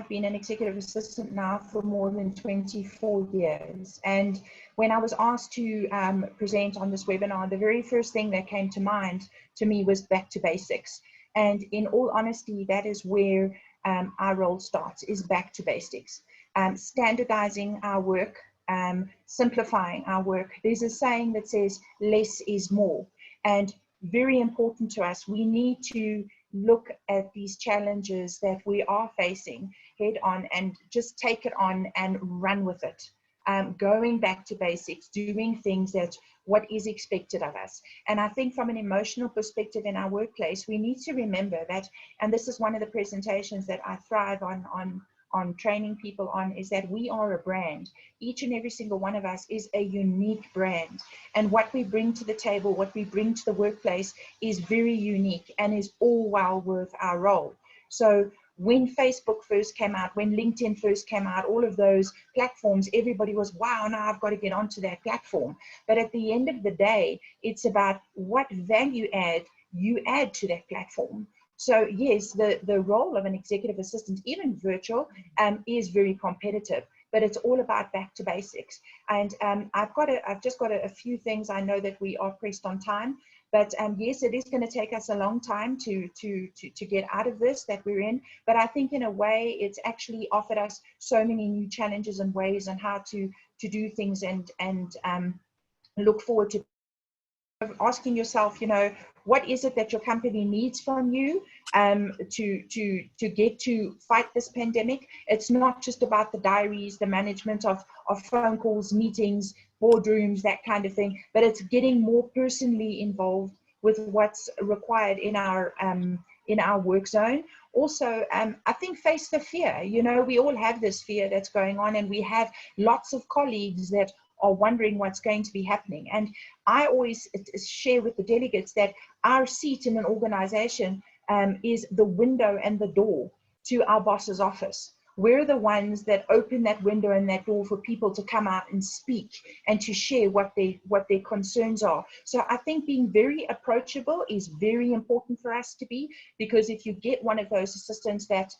been an executive assistant now for more than 24 years. And when I was asked to present on this webinar, the very first thing that came to mind to me was back to basics. And in all honesty, that is where our role starts, is back to basics. Standardizing our work, simplifying our work. There's a saying that says less is more. And very important to us, we need to look at these challenges that we are facing head on and just take it on and run with it. Going back to basics, doing things that what is expected of us. And I think from an emotional perspective in our workplace, we need to remember that, and this is one of the presentations that I thrive on training people on, is that we are a brand. Each and every single one of us is a unique brand. And what we bring to the table, what we bring to the workplace is very unique and is all well worth our role. So when Facebook first came out, when LinkedIn first came out, all of those platforms, everybody was, wow, now I've got to get onto that platform. But at the end of the day, it's about what value add you add to that platform. So yes, the role of an executive assistant, even virtual, is very competitive, but it's all about back to basics. And I've just got a few things. I know that we are pressed on time, but yes, it is going to take us a long time to get out of this that we're in. But I think in a way, it's actually offered us so many new challenges and ways on how to do things and look forward to asking yourself, you know, what is it that your company needs from you to get to fight this pandemic? It's not just about the diaries, the management of phone calls, meetings, boardrooms, that kind of thing, but it's getting more personally involved with what's required in our work zone. Also, I think face the fear. You know, we all have this fear that's going on, and we have lots of colleagues that are wondering what's going to be happening. And I always share with the delegates that our seat in an organization is the window and the door to our boss's office. We're the ones that open that window and that door for people to come out and speak and to share what their concerns are. So I think being very approachable is very important for us to be, because if you get one of those assistants that,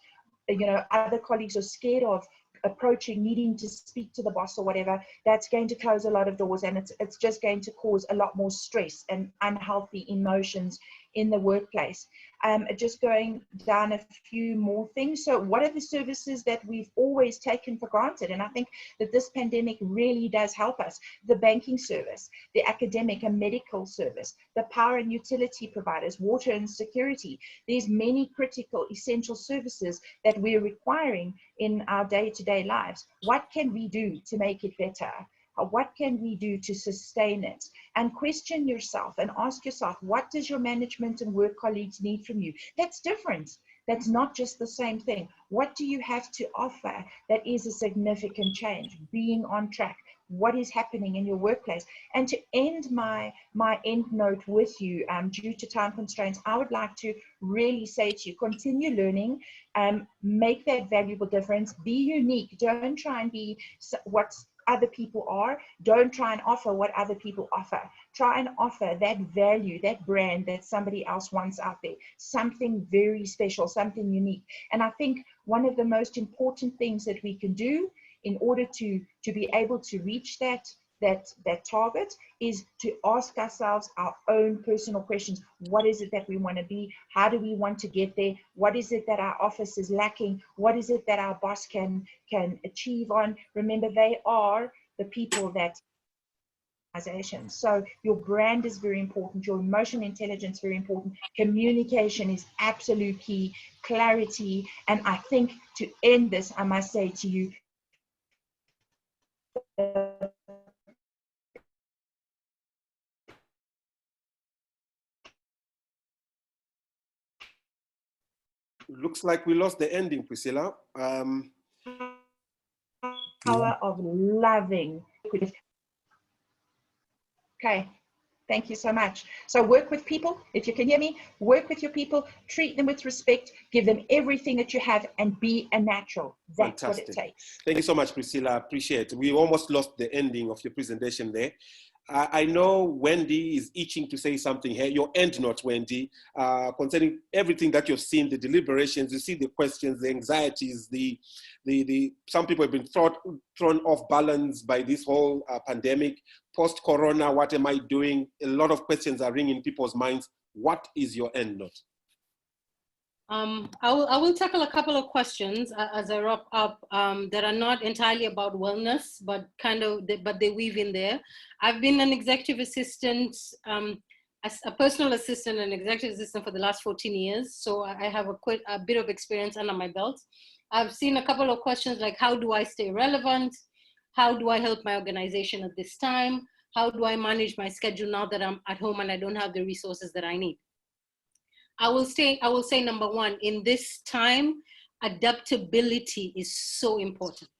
you know, other colleagues are scared of approaching, needing to speak to the boss or whatever, that's going to close a lot of doors, and it's just going to cause a lot more stress and unhealthy emotions in the workplace. Just going down a few more things. So what are the services that we've always taken for granted? And I think that this pandemic really does help us. The banking service, the academic and medical service, the power and utility providers, water and security. There's many critical, essential services that we're requiring in our day-to-day lives. What can we do to make it better? What can we do to sustain it? And question yourself and ask yourself, what does your management and work colleagues need from you? That's different. That's not just the same thing. What do you have to offer that is a significant change? Being on track. What is happening in your workplace? And to end my end note with you, due to time constraints, I would like to really say to you, continue learning, make that valuable difference, be unique. Don't try and be what other people are. Don't try and offer what other people offer. Try and offer that value, that brand that somebody else wants out there, something very special, something unique. And I think one of the most important things that we can do in order to be able to reach that target is to ask ourselves our own personal questions. What is it that we want to be? How do we want to get there? What is it that our office is lacking? What is it that our boss can achieve on? Remember, they are the people that organization. So your brand is very important. Your emotional intelligence is very important. Communication is absolute key. Clarity. And I think to end this, I must say to you, Looks like we lost the ending, Priscilla. Power of loving. Okay, thank you so much. So work with people, if you can hear me, work with your people, treat them with respect, give them everything that you have, and be a natural. That's Fantastic. What it takes. Thank you so much, Priscilla. I appreciate it. We almost lost the ending of your presentation there. I know Wendy is itching to say something here. Your end note, Wendy, concerning everything that you've seen, the deliberations, you see the questions, the anxieties, some people have been thrown off balance by this whole pandemic. Post-corona, what am I doing? A lot of questions are ringing in people's minds. What is your end note? I will tackle a couple of questions as I wrap up that are not entirely about wellness, but but they weave in there. I've been an executive assistant, as a personal assistant and executive assistant for the last 14 years. So I have a bit of experience under my belt. I've seen a couple of questions like, how do I stay relevant? How do I help my organization at this time? How do I manage my schedule now that I'm at home and I don't have the resources that I need? I will say number one, in this time, adaptability is so important.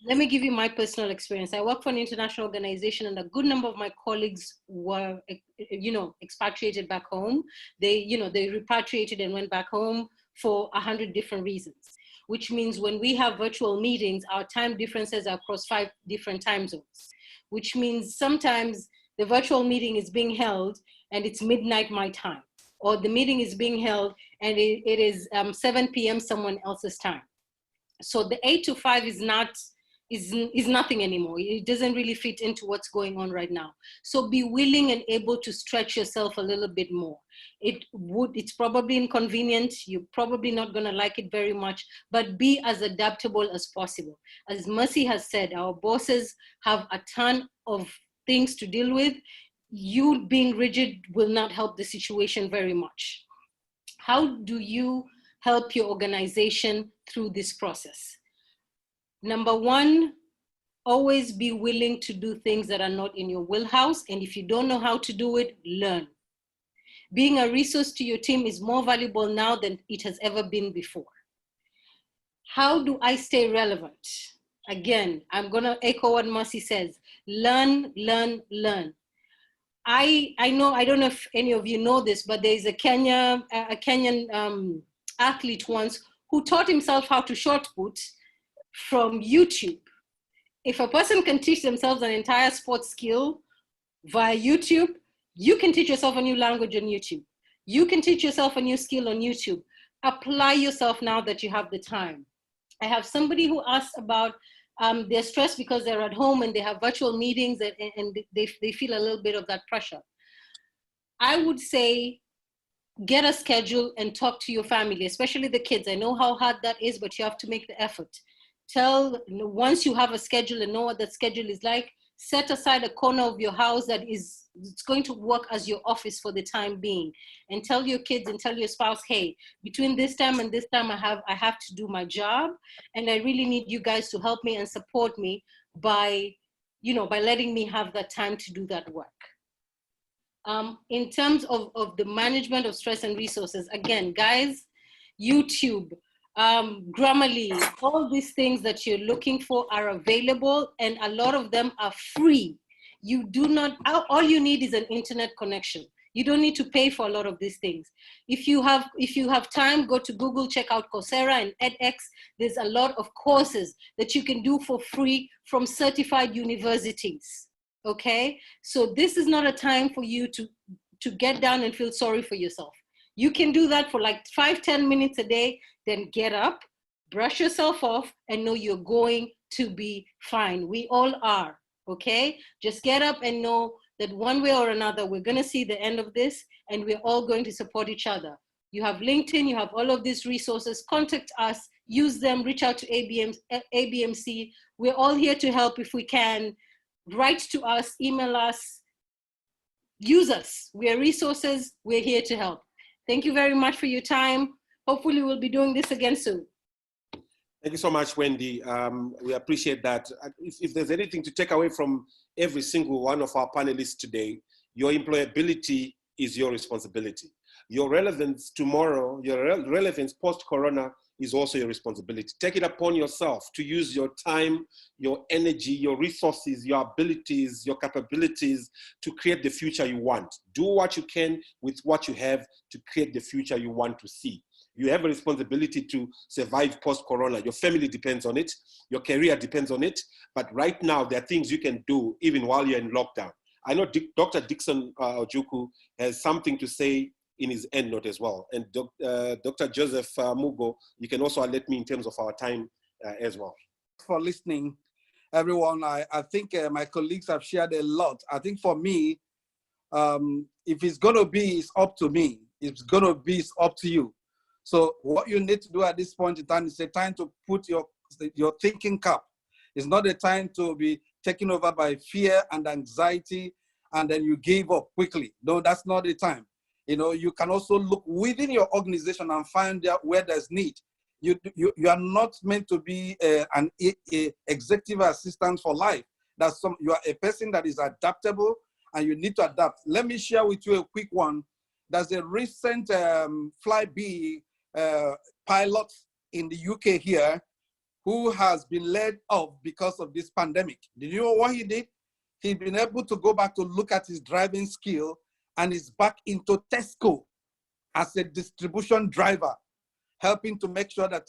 Let me give you my personal experience. I work for an international organization, and a good number of my colleagues were, expatriated back home. They repatriated and went back home for 100 different reasons, which means when we have virtual meetings, our time differences are across 5 different time zones, which means sometimes the virtual meeting is being held and it's midnight my time, or the meeting is being held and it is 7 p.m. someone else's time. So the 8 to 5 is nothing anymore. It doesn't really fit into what's going on right now. So be willing and able to stretch yourself a little bit more. It's probably inconvenient. You're probably not gonna like it very much, but be as adaptable as possible. As Mercy has said, our bosses have a ton of things to deal with. you being rigid will not help the situation very much. How do you help your organization through this process? Number one, always be willing to do things that are not in your wheelhouse. And if you don't know how to do it, learn. Being a resource to your team is more valuable now than it has ever been before. How do I stay relevant? Again, I'm gonna echo what Mercy says. Learn, learn, learn. I know, I don't know if any of you know this, but there's a Kenyan athlete once who taught himself how to shot put from YouTube. If a person can teach themselves an entire sports skill via YouTube, you can teach yourself a new language on YouTube. You can teach yourself a new skill on YouTube. Apply yourself now that you have the time. I have somebody who asked about they're stressed because they're at home and they have virtual meetings and they feel a little bit of that pressure. I would say get a schedule and talk to your family, especially the kids. I know how hard that is, but you have to make the effort. Once you have a schedule and know what that schedule is like, set aside a corner of your house that is, it's going to work as your office for the time being, and tell your kids and tell your spouse, hey, between this time and this time I have to do my job, and I really need you guys to help me and support me by letting me have that time to do that work. In terms of the management of stress and resources, again, guys, YouTube, Grammarly, all these things that you're looking for are available, and a lot of them are free. You do not, all you need is an internet connection. You don't need to pay for a lot of these things. If you have time, go to Google, check out Coursera and edX. There's a lot of courses that you can do for free from certified universities, okay? So this is not a time for you to get down and feel sorry for yourself. You can do that for like 5-10 minutes a day, then get up, brush yourself off, and know you're going to be fine. We all are, okay? Just get up and know that one way or another, we're gonna see the end of this, and we're all going to support each other. You have LinkedIn, you have all of these resources, contact us, use them, reach out to ABMC. We're all here to help if we can. Write to us, email us, use us. We are resources, we're here to help. Thank you very much for your time. Hopefully we'll be doing this again soon. Thank you so much, Wendy. We appreciate that. If there's anything to take away from every single one of our panelists today, your employability is your responsibility. Your relevance tomorrow, your relevance post-corona is also your responsibility. Take it upon yourself to use your time, your energy, your resources, your abilities, your capabilities to create the future you want. Do what you can with what you have to create the future you want to see. You have a responsibility to survive post-corona. Your family depends on it. Your career depends on it. But right now, there are things you can do even while you're in lockdown. I know Dr. Dixon Ojukwu has something to say in his end note as well. And Dr. Joseph Mugo, you can also alert me in terms of our time as well. For listening, everyone. I think my colleagues have shared a lot. I think for me, if it's gonna be, it's up to me. If it's gonna be, it's up to you. So what you need to do at this point in time is a time to put your thinking cap. It's not a time to be taken over by fear and anxiety and then you give up quickly. No, that's not the time. You know, you can also look within your organization and find out where there's need. You are not meant to be an executive assistant for life. You are a person that is adaptable and you need to adapt. Let me share with you a quick one. There's a recent Flybe pilot in the UK here who has been laid off because of this pandemic. Did you know what he did? He's been able to go back to look at his driving skill and is back into Tesco as a distribution driver, helping to make sure that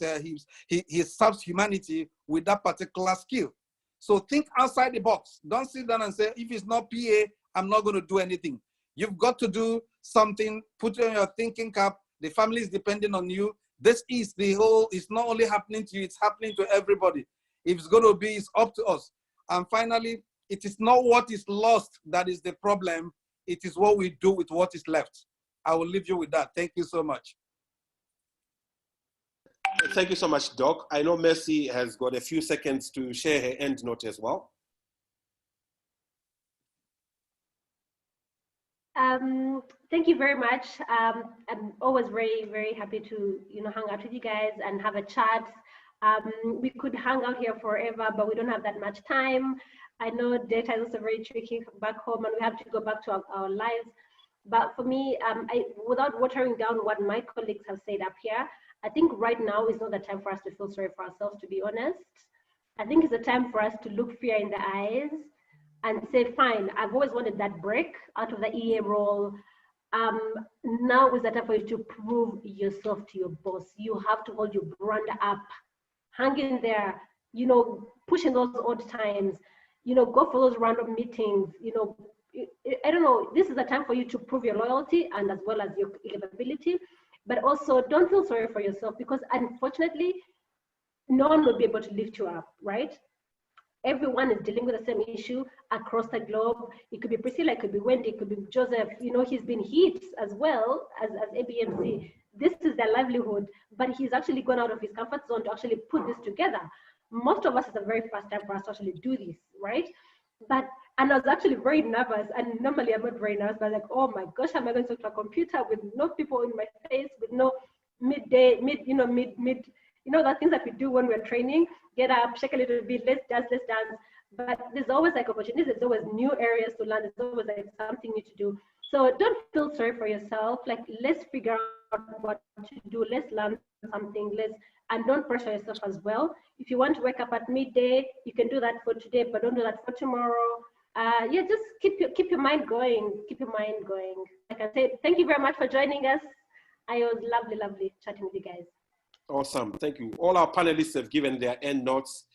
he serves humanity with that particular skill. So think outside the box. Don't sit down and say, if it's not PA, I'm not going to do anything. You've got to do something, put on your thinking cap. The family is depending on you. This is it's not only happening to you, it's happening to everybody. If it's going to be, it's up to us. And finally, it is not what is lost that is the problem. It is what we do with what is left. I will leave you with that. Thank you so much. Thank you so much, Doc. I know Mercy has got a few seconds to share her end note as well. Thank you very much. I'm always very, very happy to, hang out with you guys and have a chat. We could hang out here forever, but we don't have that much time. I know data is also very tricky back home and we have to go back to our lives. But for me, without watering down what my colleagues have said up here, I think right now is not the time for us to feel sorry for ourselves, to be honest. I think it's a time for us to look fear in the eyes and say, fine, I've always wanted that break out of the EA role. Now is the time for you to prove yourself to your boss. You have to hold your brand up, hang in there, push in those odd times, go for those random meetings, I don't know, this is a time for you to prove your loyalty and as well as your capability, but also don't feel sorry for yourself because unfortunately, no one will be able to lift you up, right? Everyone is dealing with the same issue across the globe. It could be Priscilla, it could be Wendy, it could be Joseph. He's been hit as well as ABMC. This is their livelihood, but he's actually gone out of his comfort zone to actually put this together. Most of us, it's the very first time for us to actually do this, right? And I was actually very nervous, and normally I'm not very nervous, but like, oh my gosh, am I going to talk to a computer with no people in my face, with no the things that we do when we're training, get up, shake a little bit, let's dance. But there's always like opportunities, there's always new areas to learn, there's always like something new to do. So don't feel sorry for yourself. Like, let's figure out what to do, let's learn something, and don't pressure yourself as well. If you want to wake up at midday, you can do that for today, but don't do that for tomorrow. Just keep your mind going, Like I said, thank you very much for joining us. It was lovely chatting with you guys. Awesome, thank you. All our panelists have given their end notes.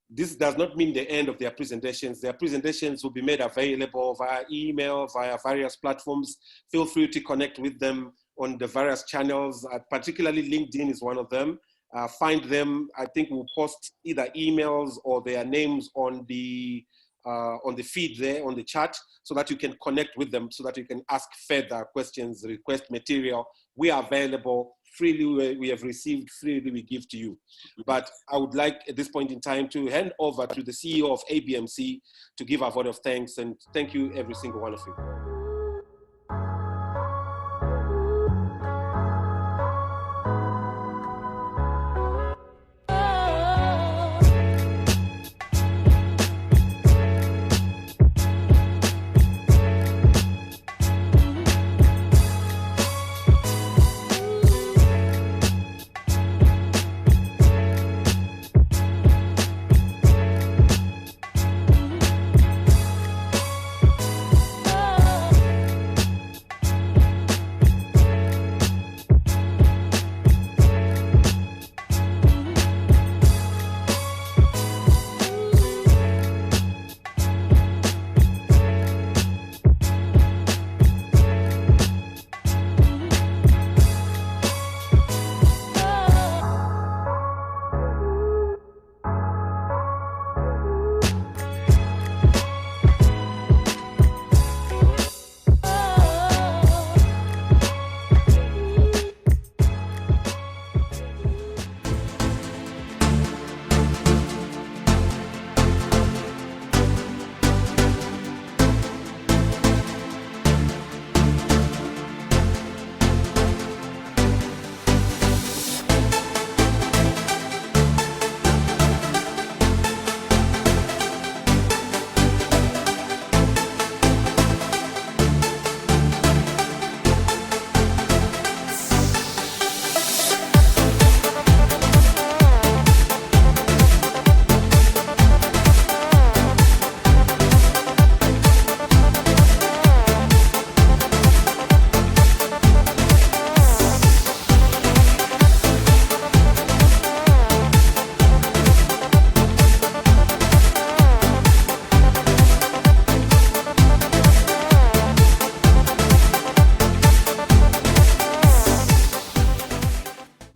This does not mean the end of their presentations. Their presentations will be made available via email, via various platforms. Feel free to connect with them on the various channels, particularly LinkedIn is one of them. Find them, I think we'll post either emails or their names on the feed there, on the chat, so that you can connect with them, so that you can ask further questions, request material. We are available freely. We have received, freely we give to you. But I would like at this point in time to hand over to the CEO of ABMC to give a vote of thanks, and thank you every single one of you.